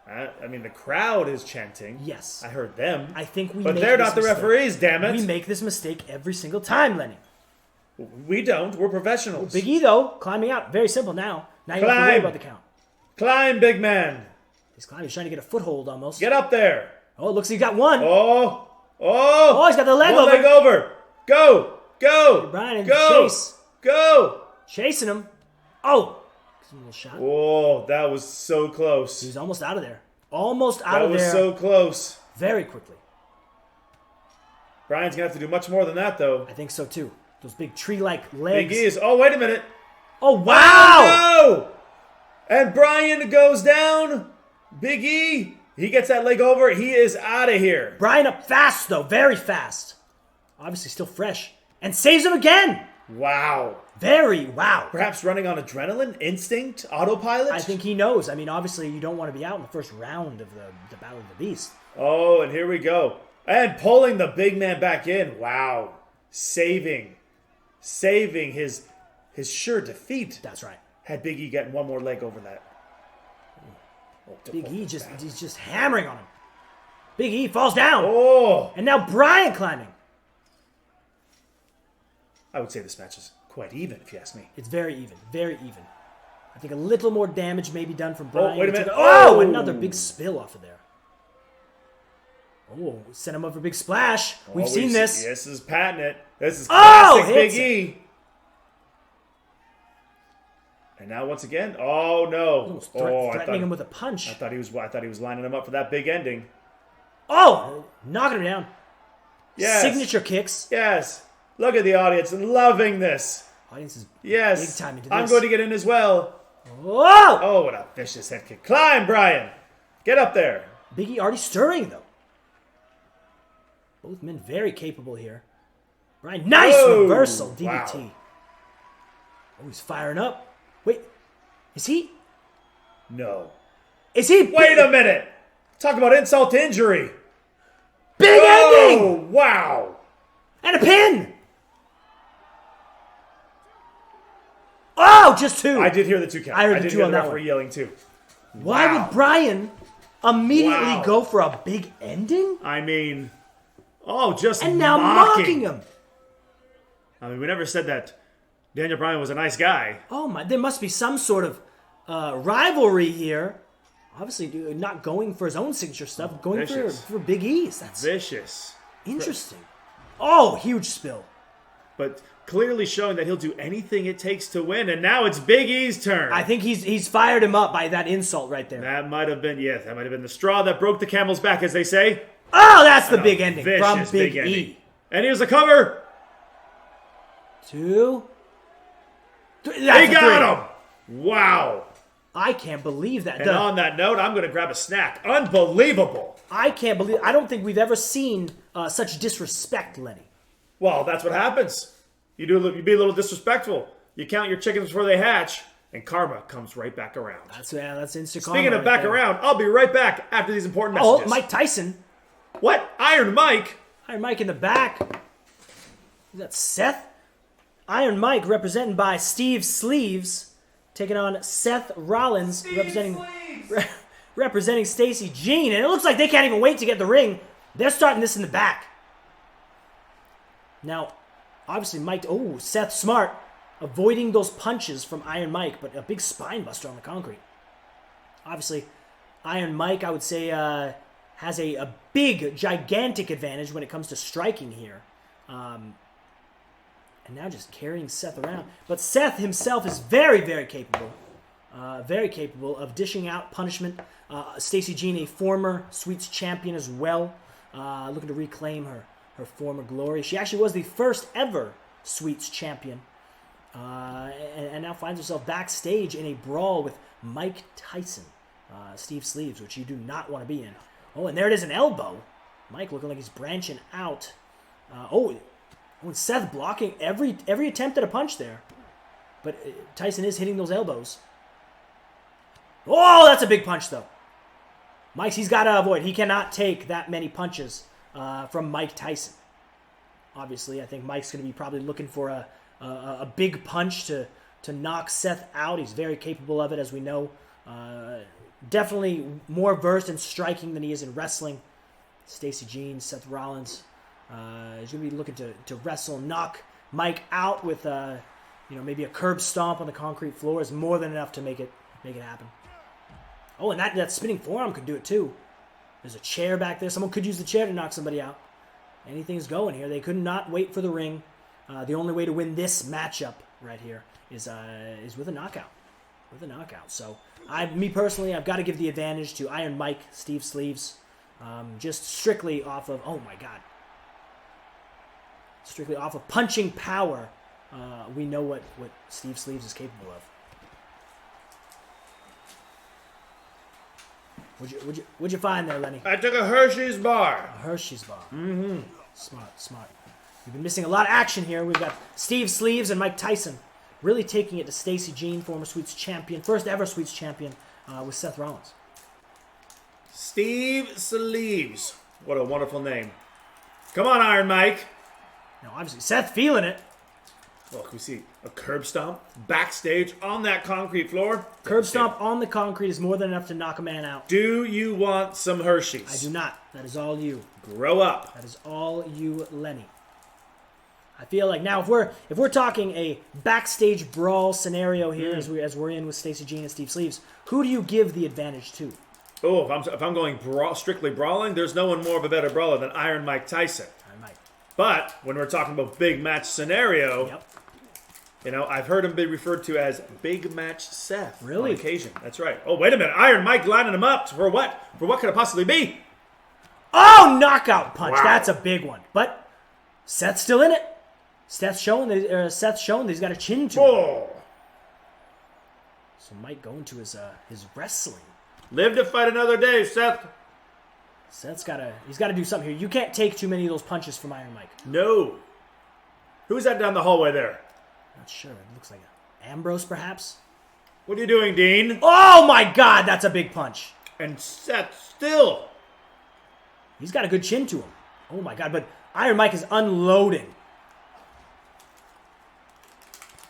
I mean, the crowd is chanting. Yes. I heard them. I think we But make they're this not the mistake. referees, damn it. We make this mistake every single time, Lenny. We don't. We're professionals. Big E, though, climbing out. Very simple now. Now you don't have to worry Climb. about the count. Climb, big man. He's climbing. He's trying to get a foothold almost. Get up there. Oh, looks like he got one. Oh, He's got the leg one over. leg over. Go. Bryan in Go. chase. Go. Chasing him. Oh. Gives him a little shot. Oh, that was so close. He was almost out of there. Almost out of That was there so close. very quickly. Bryan's going to have to do much more than that, though. I think so, too. Those big tree-like legs. Big E is... Oh, wait a minute. Oh, wow. No! And Bryan goes down. Big E, he gets that leg over. He is out of here. Bryan up fast, though. Very fast. Obviously still fresh. And saves him again. Wow. Wow. Perhaps running on adrenaline, instinct, autopilot? I think he knows. I mean, obviously, you don't want to be out in the first round of the Battle of the Beast. Oh, and here we go. And pulling the big man back in. Wow. Saving his sure defeat. That's right. Had Big E gotten one more leg over that. Big E he's just hammering on him. Big E falls down. Oh. And now Bryan climbing. I would say this match is quite even, if you ask me. It's very even. Very even. I think a little more damage may be done from Bryan. wait a minute. Oh, another big spill off of there. Oh, sent him up for a big splash. We've seen this. This is patent. This is classic Big hits E. And now once again, oh no! Almost threatening him with a punch. I thought he was lining him up for that big ending. Oh, knocking him down. Yes. Signature kicks. Yes. Look at the audience loving this. Audience is Yes. big time into this. I'm going to get in as well. Whoa! Oh, what a vicious head kick! Climb, Bryan. Get up there. Big E already stirring though. Both men very capable here. Bryan, nice Whoa. reversal DDT. Wow. Oh, he's firing up. Wait, is he? No. Is he? Wait a minute. Talk about insult to injury. Big ending Oh, wow. and a pin. Oh, just two. I did hear the 2 count. I heard the did 2 hear on the that referee one. yelling too. Why Wow. would Bryan immediately Wow. go for a big ending I mean, just and now mocking him? I mean, we never said that Daniel Bryan was a nice guy. Oh my! There must be some sort of rivalry here. Obviously, not going for his own signature stuff, going for Big E's. That's vicious. Interesting. Oh, huge spill. But clearly showing that he'll do anything it takes to win, and now it's Big E's turn. I think he's fired him up by that insult right there. That might have been the straw that broke the camel's back, as they say. Oh, that's the big ending from Big E. Ending. And here's the cover. 2, 3. They got him. Wow. I can't believe that. And on that note, I'm going to grab a snack. Unbelievable. I can't believe. I don't think we've ever seen such disrespect, Lenny. Well, that's what happens. You be a little disrespectful. You count your chickens before they hatch, and karma comes right back around. That's instant karma. Speaking of back around, I'll be right back after these important messages. Oh, Mike Tyson. What? Iron Mike? Iron Mike in the back. Is that Seth? Iron Mike represented by Steve Sleeves, taking on Seth Rollins, representing Stacey Jean. And it looks like they can't even wait to get the ring. They're starting this in the back. Now, obviously, Seth Smart avoiding those punches from Iron Mike, but a big spine buster on the concrete. Obviously, Iron Mike, I would say, has a big, gigantic advantage when it comes to striking here. And now just carrying Seth around. But Seth himself is very, very capable. Very capable of dishing out punishment. Stacey Jean, a former Sweetz champion as well, looking to reclaim her former glory. She actually was the first ever Sweetz champion. And now finds herself backstage in a brawl with Mike Tyson. Steve Sleeves, which you do not want to be in. Oh, and there it is, an elbow. Mike looking like he's branching out. And Seth blocking every attempt at a punch there. But Tyson is hitting those elbows. Oh, that's a big punch, though. He's got to avoid. He cannot take that many punches from Mike Tyson. Obviously, I think Mike's going to be probably looking for a big punch to knock Seth out. He's very capable of it, as we know. Definitely more versed in striking than he is in wrestling. Stacey Jean, Seth Rollins. He's going to be looking to wrestle, knock Mike out with maybe a curb stomp on the concrete floor is more than enough to make it happen. Oh, and that spinning forearm could do it too. There's a chair back there. Someone could use the chair to knock somebody out. Anything's going here. They could not wait for the ring. The only way to win this matchup right here is with a knockout. With a knockout. So, me personally, I've got to give the advantage to Iron Mike, Steve Sleeves. Just strictly off of, oh my God. Strictly off of punching power. We know what Steve Sleeves is capable of. What'd you find there, Lenny? I took a Hershey's bar. A Hershey's bar. Mm-hmm. Smart. We've been missing a lot of action here. We've got Steve Sleeves and Mike Tyson really taking it to Stacey Jean, former Sweetz champion, first ever Sweetz champion, with Seth Rollins. Steve Sleeves. What a wonderful name. Come on, Iron Mike. Now, obviously, Seth feeling it. Well, can we see a curb stomp backstage on that concrete floor? Curb stomp on the concrete is more than enough to knock a man out. Do you want some Hershey's? I do not. That is all you. Grow up. That is all you, Lenny. I feel like now if we're talking a backstage brawl scenario here as we're in with Stacey Jean and Steve Sleeves, who do you give the advantage to? Oh, if I'm going strictly brawling, there's no one more of a better brawler than Iron Mike Tyson. Iron Mike. But when we're talking about big match scenario, I've heard him be referred to as Big Match Seth. Really? On occasion. That's right. Oh, wait a minute. Iron Mike lining him up for what? For what could it possibly be? Oh, knockout punch. Wow. That's a big one. But Seth's still in it. Seth's showing that he's got a chin to him. Oh. So Mike going to his wrestling. Live to fight another day, Seth. Seth's got to do something here. You can't take too many of those punches from Iron Mike. No. Who's that down the hallway there? Not sure. It looks like Ambrose, perhaps. What are you doing, Dean? Oh my God, that's a big punch. And Seth still. He's got a good chin to him. Oh my God, but Iron Mike is unloading.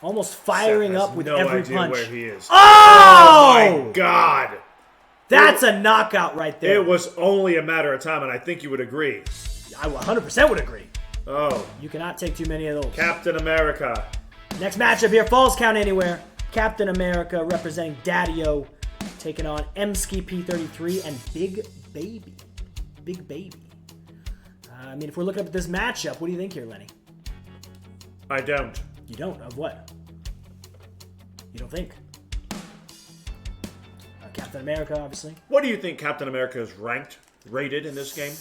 Almost firing up with every punch. Where he is. Oh my God. That's a knockout right there. It was only a matter of time, and I think you would agree. I 100% would agree. Oh. You cannot take too many of those. Captain America. Next matchup here, Falls Count Anywhere. Captain America representing Daddy-O, taking on Emski P33 and Big Baby. Big Baby. I mean, if we're looking up at this matchup, what do you think here, Lenny? I don't. You don't? Of what? You don't think? Captain America, obviously. What do you think Captain America is rated in this game?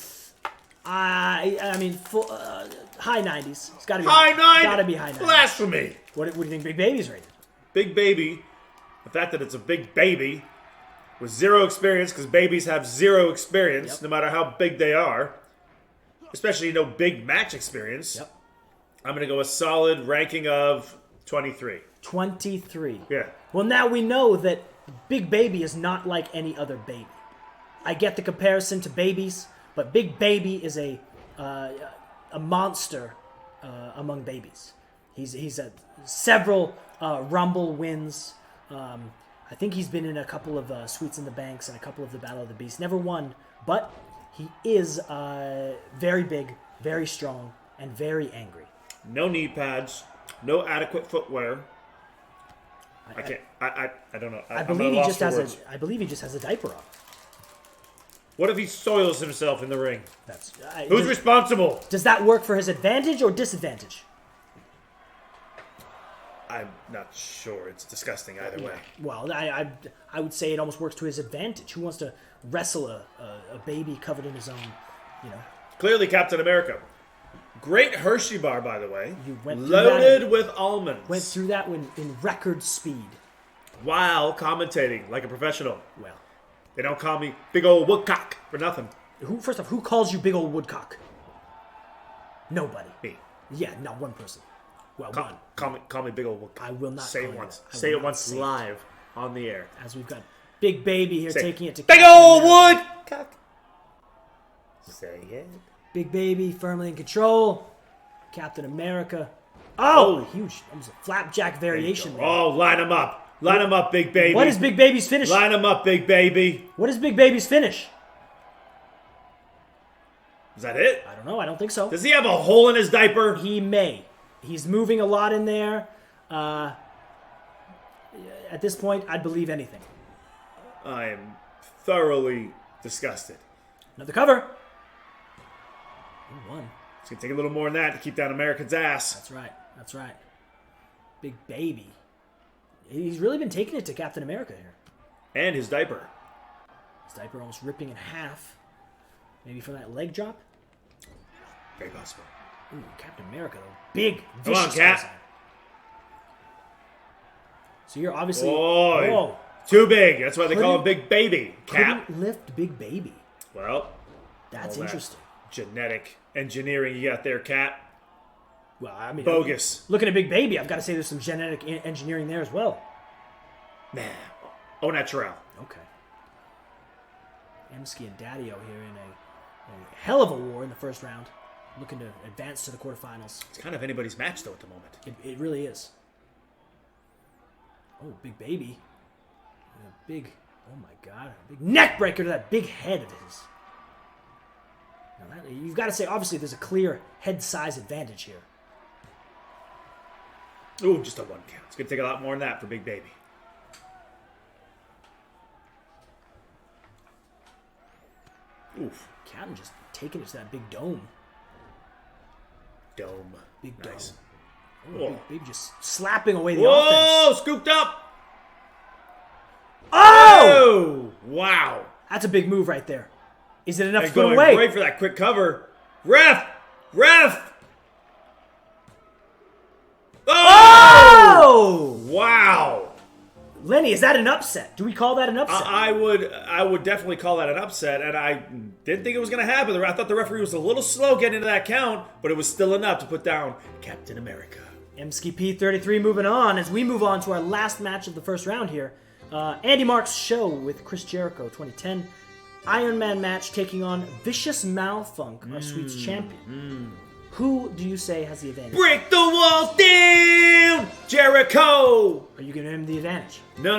I mean, high 90s. It's got to be high 90s. Got to be high 90s. Blasphemy. What do you think Big Baby's rated? Big Baby. The fact that it's a big baby with zero experience, because babies have zero experience, no matter how big they are. Especially no big match experience. Yep. I'm going to go a solid ranking of 23. 23. Yeah. Well, now we know that Big Baby is not like any other baby. I get the comparison to babies, but Big Baby is a monster among babies. He's had several Rumble wins. I think he's been in a couple of Sweets in the Banks and a couple of the Battle of the Beast. Never won, but he is very big, very strong, and very angry. No knee pads, no adequate footwear. I don't know. I believe he just has a diaper on. What if he soils himself in the ring? Who's responsible? Does that work for his advantage or disadvantage? I'm not sure. It's disgusting either way. Well, I would say it almost works to his advantage. Who wants to wrestle a baby covered in his own, Clearly Captain America. Great Hershey bar, by the way. Loaded with almonds. Went through that in record speed. While commentating like a professional. Well. They don't call me Big Old Woodcock for nothing. First off, who calls you Big Old Woodcock? Nobody. Me. Yeah, not one person. Well, one. Call me Big Old Woodcock. I will not say call it you once. that. Say it once live on the air. As we've got Big Baby here taking it to Big Old Woodcock. Say it. Big Baby firmly in control. Captain America. Oh, huge. Almost a flapjack variation there. Oh, line him up. Line him up, Big Baby. What is Big Baby's finish? Line him up, Big Baby. What is Big Baby's finish? Is that it? I don't know. I don't think so. Does he have a hole in his diaper? He may. He's moving a lot in there. At this point, I'd believe anything. I am thoroughly disgusted. Another cover. One. It's going to take a little more than that to keep down America's ass. That's right. That's right. Big Baby. He's really been taking it to Captain America here. And his diaper. His diaper almost ripping in half. Maybe from that leg drop? Very possible. Ooh, Captain America, though. Big, vicious. Come on, Cap. So you're obviously... Oh, too big. That's why they call him Big Baby. Cap. Couldn't lift Big Baby. Well... That's interesting. Genetic engineering you got there, Cap. Well, I mean... Bogus. Looking at Big Baby, I've got to say there's some genetic engineering there as well. Nah. Au naturel. Okay. Emski and Daddy-O here in a hell of a war in the first round. Looking to advance to the quarterfinals. It's kind of anybody's match, though, at the moment. It really is. Oh, Big Baby. A big... Oh, my God. A big neck breaker to that big head of his. Now you've got to say, obviously, there's a clear head size advantage here. Ooh, just a one count. It's going to take a lot more than that for Big Baby. Oof. Captain just taking it to that big dome. Dome. Big nice. Dome. Oh, Big Baby just slapping away the offense. Whoa! Scooped up! Oh! Wow. That's a big move right there. Is it enough to put him away? Great for that quick cover. Ref! Ref! Oh! Wow. Lenny, is that an upset? Do we call that an upset? I would definitely call that an upset, and I didn't think it was going to happen. I thought the referee was a little slow getting into that count, but it was still enough to put down Captain America. Emski P33 moving on as we move on to our last match of the first round here. Andy Mark's show with Chris Jericho 2010. Iron Man match taking on Vicious Malfunk, our Sweetz champion. Who do you say has the advantage? Break the walls down, Jericho! Are you giving him the advantage? No.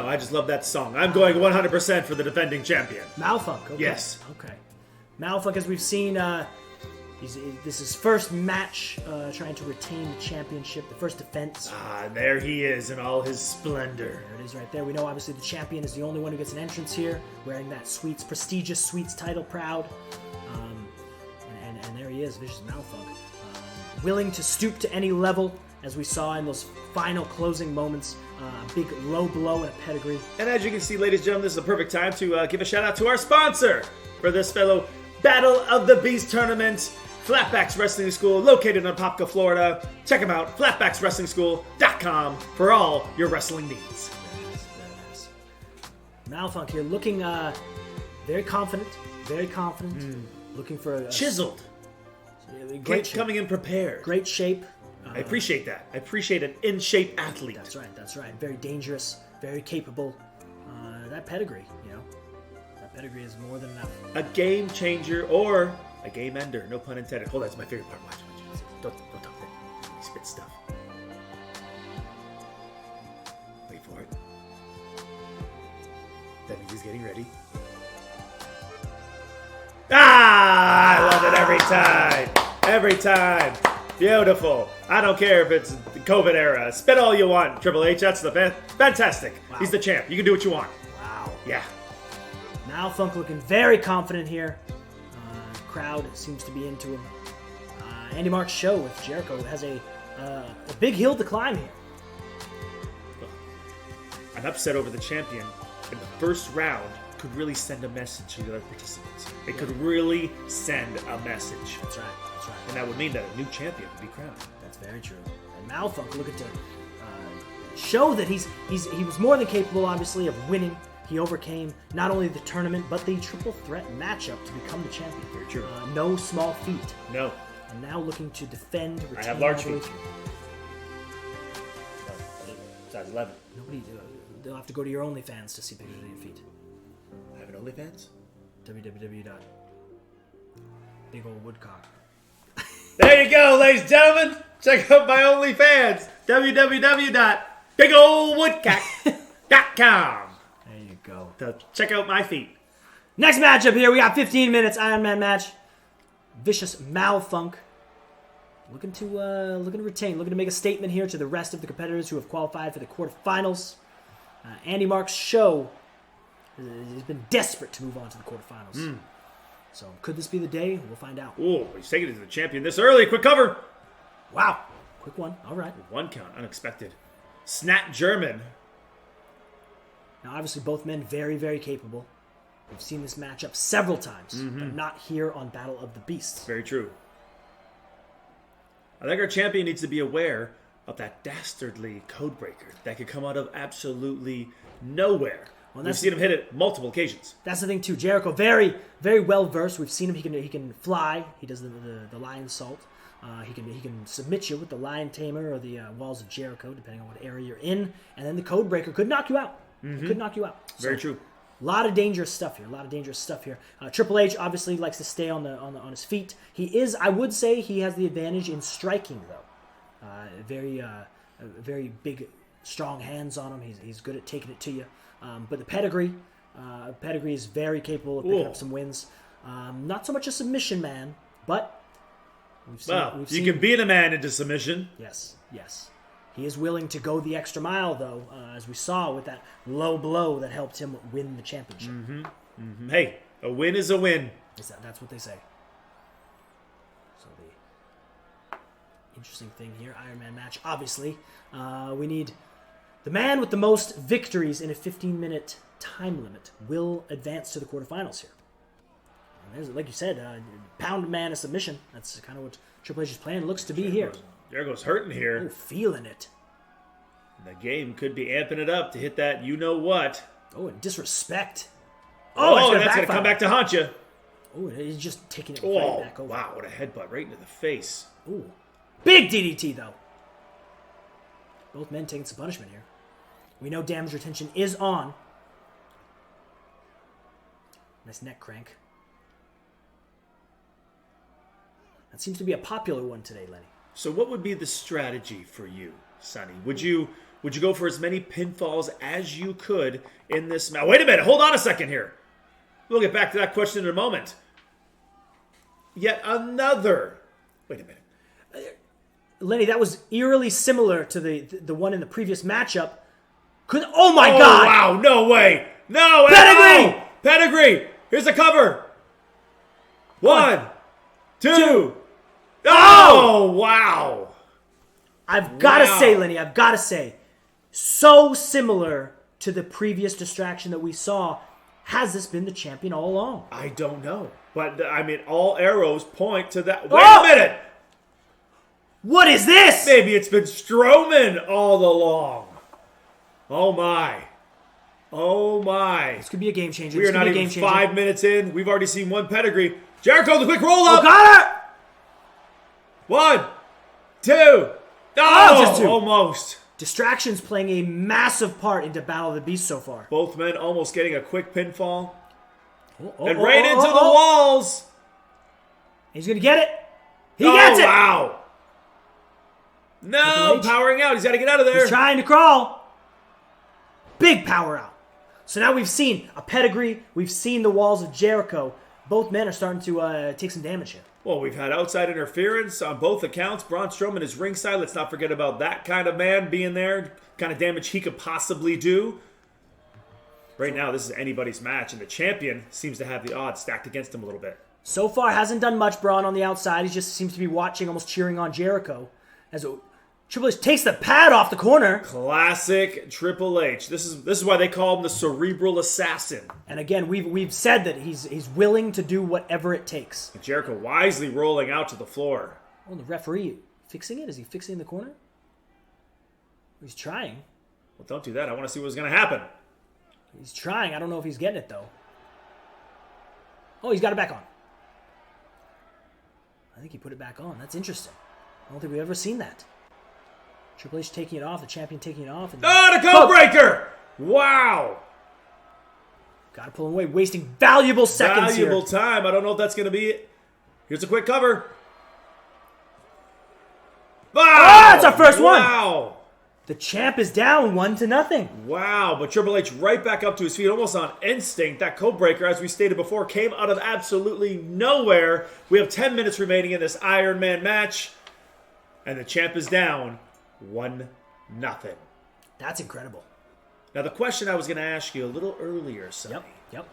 I just love that song. I'm going 100% for the defending champion. Malfunk, okay. Yes. Okay. Malfunk, as we've seen, This is his first match trying to retain the championship, the first defense. There he is in all his splendor. There it is right there. We know obviously the champion is the only one who gets an entrance here, wearing that prestigious Sweetz title proud. And there he is, Vicious Malfunk. Willing to stoop to any level, as we saw in those final closing moments. A big low blow and a pedigree. And as you can see, ladies and gentlemen, this is a perfect time to give a shout out to our sponsor for this fellow Battle of the Beast tournament. Flatbacks Wrestling School, located in Apopka, Florida. Check them out, flatbackswrestlingschool.com for all your wrestling needs. Very nice. Malfunk here, looking very confident. Looking for a chiseled. Great shape. Coming in prepared. Great shape. I appreciate that. I appreciate an in-shape athlete. That's right. Very dangerous, very capable. That pedigree, that pedigree is more than enough. A game changer or a game ender. No pun intended. Hold on, that's my favorite part. Watch. Don't talk that. He spits stuff. Wait for it. That means he's getting ready. I love it every time. Every time. Beautiful. I don't care if it's the COVID era. Spit all you want, Triple H. That's the fantastic. Wow. He's the champ. You can do what you want. Wow. Yeah. Malfunk looking very confident here. Crowd seems to be into him. Andy Mark's show with Jericho has a big hill to climb here. An upset over the champion in the first round could really send a message to the other participants. It could really send a message. That's right. And that would mean that a new champion would be crowned. That's very true. And Malfunk looking to show that he was more than capable, obviously, of winning. He overcame not only the tournament, but the triple threat matchup to become the champion. Very true. No small feat. No. And now looking to defend, retain. I have large feet. Size 11. They'll have to go to your OnlyFans to see pictures of your feet. I have an OnlyFans? www.bigoldwoodcock. There you go, ladies and gentlemen. Check out my OnlyFans. www.bigoldwoodcock.com. There you go. So check out my feet. Next matchup here, we got 15 minutes Iron Man match. Vicious Malfunk looking to retain, looking to make a statement here to the rest of the competitors who have qualified for the quarterfinals. Andy Mark's show has been desperate to move on to the quarterfinals. So could this be the day? We'll find out. Oh, he's taking it to the champion this early. Quick cover. Wow. Quick one. All right. One count. Unexpected. Snap German. Now, obviously, both men very, very capable. We've seen this matchup several times, but not here on Battle of the Beasts. Very true. I think our champion needs to be aware of that dastardly codebreaker that could come out of absolutely nowhere. Well, we've seen him hit it multiple occasions. That's the thing too. Jericho, very, very well versed. We've seen him. He can fly. He does the lion salt. He can submit you with the lion tamer or the walls of Jericho, depending on what area you're in. And then the codebreaker could knock you out. Could knock you out. So, very true. A lot of dangerous stuff here. Triple H obviously likes to stay on his feet. He is, I would say, he has the advantage in striking though. Very big, strong hands on him. He's good at taking it to you. But the pedigree is very capable of picking up some wins. Not so much a submission man, but we've seen. You can beat a man into submission. Yes. He is willing to go the extra mile, though, as we saw with that low blow that helped him win the championship. Hey, a win is a win. That's what they say. So the interesting thing here, Iron Man match, obviously, we need the man with the most victories in a 15-minute time limit will advance to the quarterfinals here. And there's, like you said, pound man a submission. That's kind of what Triple H's plan looks to be here. Jericho's hurting here. Oh, feeling it. The game could be amping it up to hit that you-know-what. Oh, and disrespect. Oh, that's going to come back to haunt you. Oh, he's just taking it right back over. Wow, what a headbutt right into the face. Ooh. Big DDT, though. Both men taking some punishment here. We know damage retention is on. Nice neck crank. That seems to be a popular one today, Lenny. So what would be the strategy for you, Sonny? Would you go for as many pinfalls as you could in this match? Wait a minute. Hold on a second here. We'll get back to that question in a moment. yet another. Wait a minute. Lenny, that was eerily similar to the one in the previous matchup. Oh my God! Wow, no way! No! Pedigree! Pedigree! Here's the cover! One, two. Oh! Wow! I've got to say, Lenny, I've got to say, so similar to the previous distraction that we saw. Has this been the champion all along? I don't know. But, I mean, all arrows point to that. Wait a minute! What is this? Maybe it's been Strowman all along. Oh, my. Oh, my. This could be a game changer. We are not even 5 minutes in. We've already seen one pedigree. Jericho, the quick roll-up. Oh, got it! 1, 2. Just two. Almost. Distractions playing a massive part into Battle of the Beast so far. Both men almost getting a quick pinfall. And right into the walls. He's going to get it. He gets it. Wow. No, powering out. He's got to get out of there. He's trying to crawl. Big power out. So now we've seen a pedigree. We've seen the walls of Jericho. Both men are starting to take some damage here. Well, we've had outside interference on both accounts. Braun Strowman is ringside. Let's not forget about that kind of man being there. Kind of damage he could possibly do. Right now, this is anybody's match, and the champion seems to have the odds stacked against him a little bit. So far, hasn't done much, Braun, on the outside. He just seems to be watching, almost cheering on Jericho. As Triple H takes the pad off the corner. Classic Triple H. This is why they call him the cerebral assassin. And again, we've said that he's willing to do whatever it takes. And Jericho wisely rolling out to the floor. Oh, the referee fixing it? Is he fixing the corner? He's trying. Well, don't do that. I want to see what's going to happen. He's trying. I don't know if he's getting it, though. Oh, he's got it back on. I think he put it back on. That's interesting. I don't think we've ever seen that. Triple H taking it off, the champion taking it off. And the code breaker! Wow! Got to pull him away, wasting valuable seconds Valuable time. I don't know if that's going to be it. Here's a quick cover. Wow! That's our first one! Wow! The champ is down 1-0. Wow, but Triple H right back up to his feet, almost on instinct. That code breaker, as we stated before, came out of absolutely nowhere. We have 10 minutes remaining in this Iron Man match. And the champ is down 1-0. That's incredible. Now, the question I was going to ask you a little earlier, Sonny. Yep.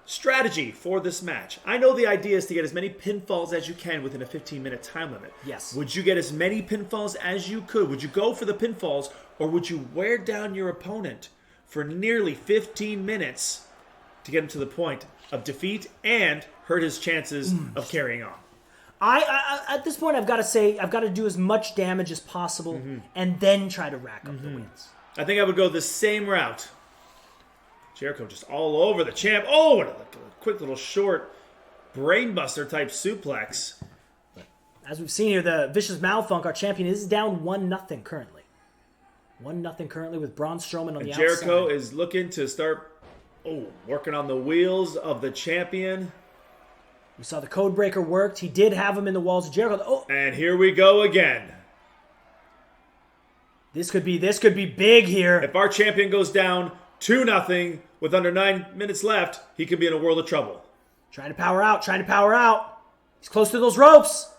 Strategy for this match. I know the idea is to get as many pinfalls as you can within a 15-minute time limit. Yes. Would you get as many pinfalls as you could? Would you go for the pinfalls, or would you wear down your opponent for nearly 15 minutes to get him to the point of defeat and hurt his chances of carrying on? I at this point, I've got to say, I've got to do as much damage as possible and then try to rack up the wins. I think I would go the same route. Jericho just all over the champ. Oh, what a quick little short brainbuster type suplex. As we've seen here, the Vicious Malfunk, our champion, is down 1-0 currently. 1-0 currently with Braun Strowman on the outside. Jericho is looking to start working on the wheels of the champion. We saw the code breaker worked. He did have him in the walls of Jericho. Oh. And here we go again. This could be big here. If our champion goes down 2-0 with under 9 minutes left, he could be in a world of trouble. Trying to power out. He's close to those ropes.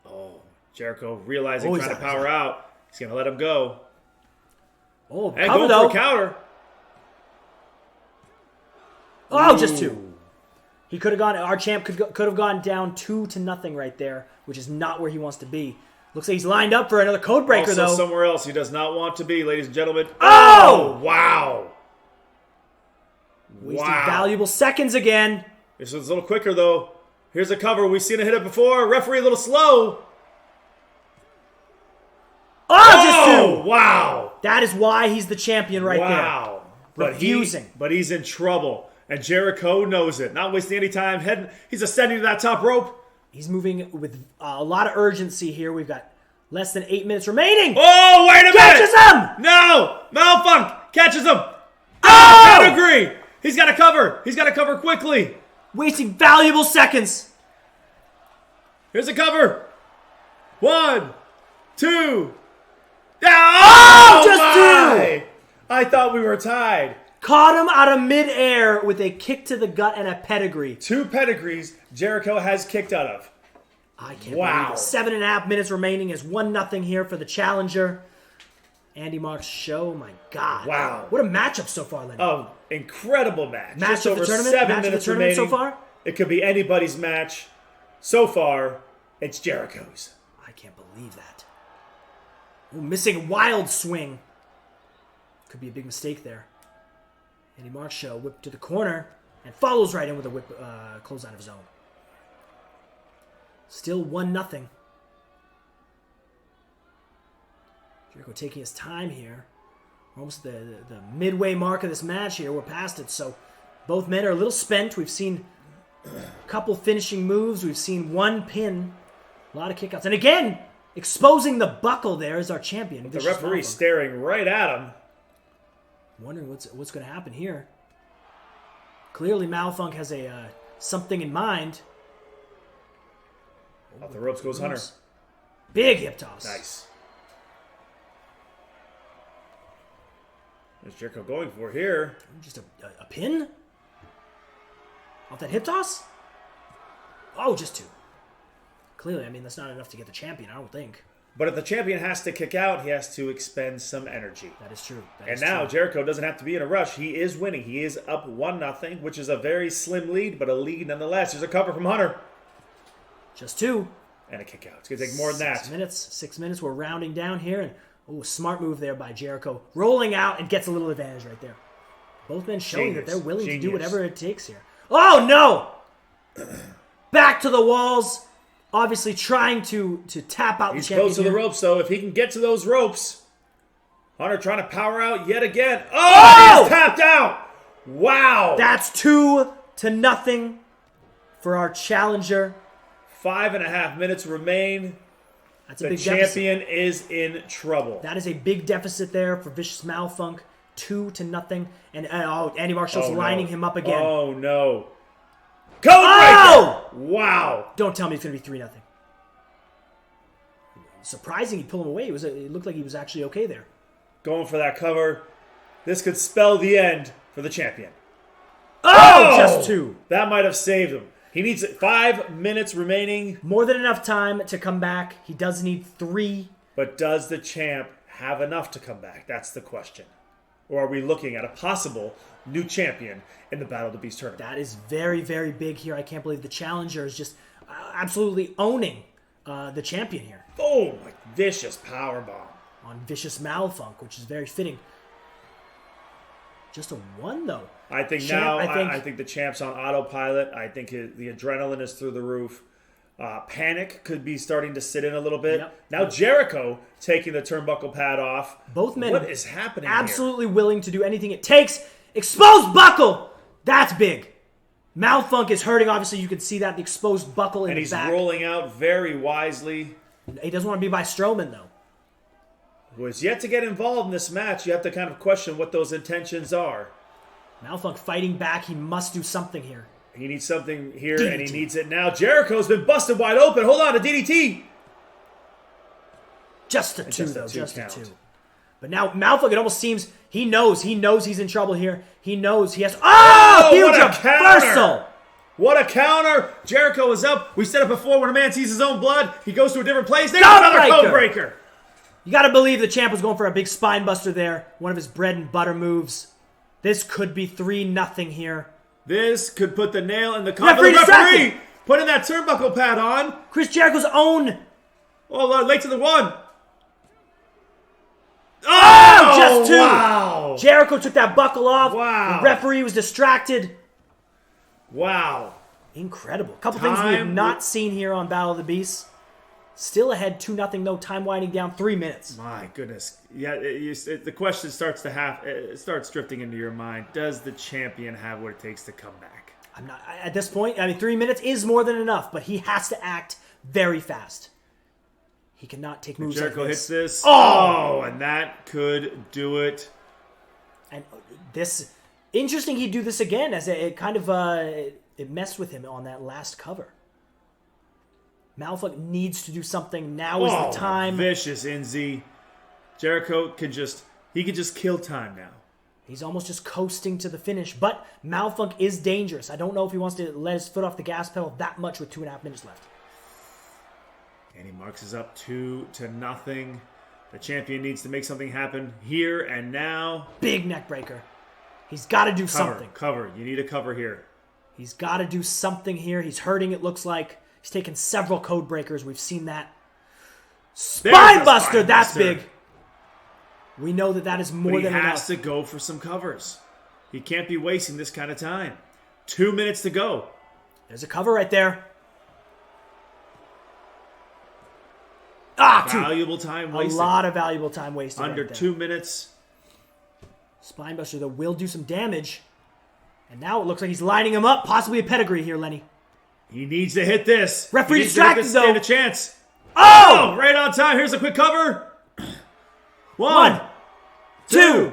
Oh, Jericho realizing trying to power out. He's going to let him go. Oh, and cover, going for a counter. Oh, just two. He could have gone. Our champ could have gone down 2-0 right there, which is not where he wants to be. Looks like he's lined up for another code breaker, also though. Somewhere else he does not want to be, ladies and gentlemen. Oh! Wow. Wasting valuable seconds again. This one's a little quicker, though. Here's a cover. We've seen it hit it before. Referee a little slow. Oh, just two. Wow. That is why he's the champion right there. Wow. Refusing. But he's in trouble. And Jericho knows it. Not wasting any time. He's ascending to that top rope. He's moving with a lot of urgency here. We've got less than 8 minutes remaining. Oh, wait a minute. Catches him. No. Malfunk catches him. Oh! Pedigree. He's got to cover. He's got to cover quickly. Wasting valuable seconds. Here's a cover. 1, 2. Oh, just my. 2. I thought we were tied. Caught him out of midair with a kick to the gut and a pedigree. 2 pedigrees Jericho has kicked out of. I can't believe it. 7.5 minutes remaining is 1-0 here for the challenger. Andy Mark's show, my God. Wow. What a matchup so far, Lenny. Oh, incredible match. Match Just of over the tournament? 7 Match of the minutes tournament remaining. so far? It could be anybody's match. So far, it's Jericho's. I can't believe that. Ooh, missing wild swing. Could be a big mistake there. Andy Mark's show, whip to the corner, and follows right in with a whip clothesline of his own. Still 1-0. Jericho taking his time here. We're almost at the midway mark of this match here. We're past it, so both men are a little spent. We've seen a couple finishing moves. We've seen 1 pin. A lot of kickouts. And again, exposing the buckle there is our champion. The referee staring right at him. Wondering what's going to happen here. Clearly, Malfunk has a something in mind. Off the ropes goes Hunter. Big hip toss. Nice. There's Jericho going for here. Just a pin? Off that hip toss? Oh, just 2. Clearly, I mean, that's not enough to get the champion, I don't think. But if the champion has to kick out, he has to expend some energy. That is true. And now Jericho doesn't have to be in a rush. He is winning. He is up 1-0, which is a very slim lead, but a lead nonetheless. There's a cover from Hunter. Just 2. And a kick out. It's going to take more than that. 6 minutes. We're rounding down here. And smart move there by Jericho. Rolling out and gets a little advantage right there. Both men showing that they're willing to do whatever it takes here. Oh, no! Back to the walls. Obviously trying to tap out the champion. He's close to the ropes, though. If he can get to those ropes. Hunter trying to power out yet again. Oh! He's tapped out! Wow! That's 2-0 for our challenger. 5.5 minutes remain. That's a big champion deficit. is in trouble. That is a big deficit there for Vicious Malfunk. 2-0. And Andy Marshall's lining him up again. Oh, no. Codebreaker! Wow. Don't tell me it's going to be 3-0. Surprising he'd pull him away. It looked like he was actually okay there. Going for that cover. This could spell the end for the champion. Oh! Just 2. That might have saved him. He needs 5 minutes remaining. More than enough time to come back. He does need 3. But does the champ have enough to come back? That's the question. Or are we looking at a possible new champion in the Battle of the Beast tournament? That is very, very big here. I can't believe the challenger is just absolutely owning the champion here. Oh, my vicious powerbomb. On Vicious Malfunk, which is very fitting. Just a 1, though. I think I think the champ's on autopilot. I think the adrenaline is through the roof. Panic could be starting to sit in a little bit. Yep. Now Jericho taking the turnbuckle pad off. Both men what is happening absolutely willing to do anything it takes. Exposed buckle! That's big. Malfunk is hurting. Obviously, you can see that, the exposed buckle in the back. And he's rolling out very wisely. He doesn't want to be by Strowman, though. Who is yet to get involved in this match. You have to kind of question what those intentions are. Malfunk fighting back. He must do something here. He needs something here, DDT. and he needs it now. Jericho's been busted wide open. Hold on, a DDT. Just a 2, though. Just a 2. But now Malfunk, it almost seems he knows he's in trouble here. He knows he has. Huge reversal! What a counter! Jericho is up. We said it before. When a man sees his own blood, he goes to a different place. There's another code breaker. You got to believe the champ was going for a big spine buster there. One of his bread and butter moves. This could be 3-0 here. This could put the nail in the coffin. Referee putting that turnbuckle pad on. Chris Jericho's own. Oh, late to the 1. Just 2. Wow. Jericho took that buckle off. Wow. The referee was distracted. Wow. Incredible. A couple things we have not seen here on Battle of the Beasts. Still ahead 2-0, though. Time winding down 3 minutes. My goodness. Yeah, the question starts starts drifting into your mind. Does the champion have what it takes to come back? I'm not at this point. I mean, 3 minutes is more than enough, but he has to act very fast. He cannot take moves Jericho like hits this. this. Oh, and that could do it. And this interesting. He'd do this again as it kind of it messed with him on that last cover. Malfunk needs to do something. Now is the time. Vicious NZ. Jericho can just kill time now. He's almost just coasting to the finish, but Malfunk is dangerous. I don't know if he wants to let his foot off the gas pedal that much with 2.5 minutes left. And he marks us up 2-0. The champion needs to make something happen here and now. Big neck breaker. He's got to do something. Cover. You need a cover here. He's got to do something here. He's hurting, it looks like. He's taken several code breakers. We've seen that. Spinebuster, that's big. We know that is more than enough. He has to go for some covers. He can't be wasting this kind of time. 2 minutes to go. There's a cover right there. Valuable time wasted. A lot of valuable time wasted. Under right 2 minutes. Spinebuster, though, will do some damage. And now it looks like he's lining him up. Possibly a pedigree here, Lenny. He needs to hit this. Referee distracted, though. Stand a chance. Oh! Right on time. Here's a quick cover. 1, 2,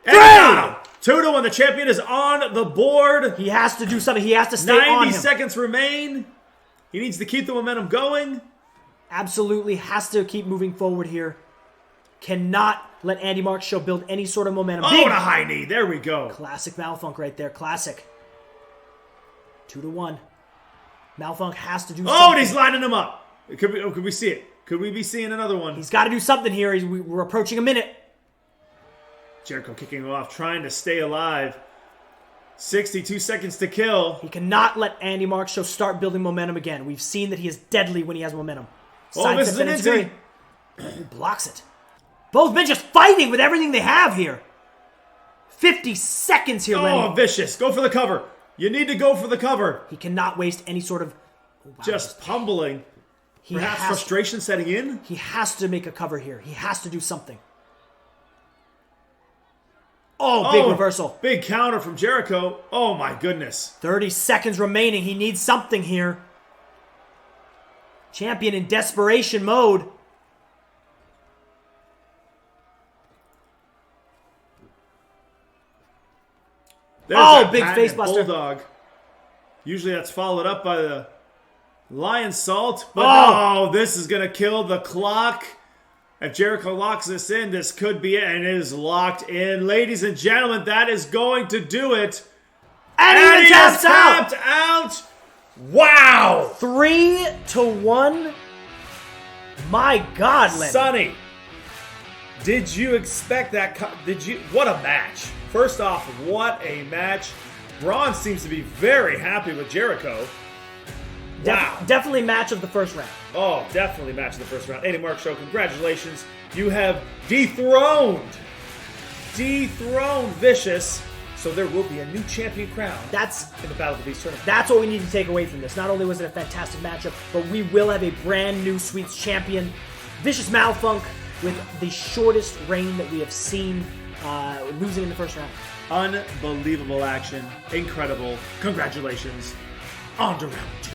3. 2-1. The champion is on the board. He has to do something. He has to stay on him. 90 seconds remain. He needs to keep the momentum going. Absolutely has to keep moving forward here. Cannot let Andy Mark's show build any sort of momentum. Oh, and a high knee. There we go. Classic Malfunk right there. Classic. 2-1. Malfunk has to do something. Oh, and he's lining him up. Could we see it? Could we be seeing another one? He's got to do something here. We're approaching a minute. Jericho kicking him off, trying to stay alive. 62 seconds to kill. He cannot let Andy Mark's show start building momentum again. We've seen that he is deadly when he has momentum. This is an injury. He blocks it. Both men just fighting with everything they have here. 50 seconds here, Lenny. Oh, vicious. Go for the cover. You need to go for the cover. He cannot waste any sort of... Just pummeling. Perhaps frustration setting in? He has to make a cover here. He has to do something. Oh, big reversal. Big counter from Jericho. Oh, my goodness. 30 seconds remaining. He needs something here. Champion in desperation mode. There's big facebuster. Bulldog. Usually that's followed up by the Lion Salt. But no, this is going to kill the clock. If Jericho locks this in, this could be it. And it is locked in. Ladies and gentlemen, that is going to do it. And he taps out. Wow. 3-1. My God, Lenny. Sonny, did you expect that? What a match. First off, what a match. Braun seems to be very happy with Jericho. Wow. Definitely match of the first round. Oh, definitely match of the first round. Andy Mark Show, congratulations. You have dethroned Vicious. So there will be a new champion crown in the Battle of the Beast tournament. That's what we need to take away from this. Not only was it a fantastic matchup, but we will have a brand new Sweetz champion. Vicious Malfunk with the shortest reign that we have seen, losing in the first round. Unbelievable action. Incredible. Congratulations. On to round 2.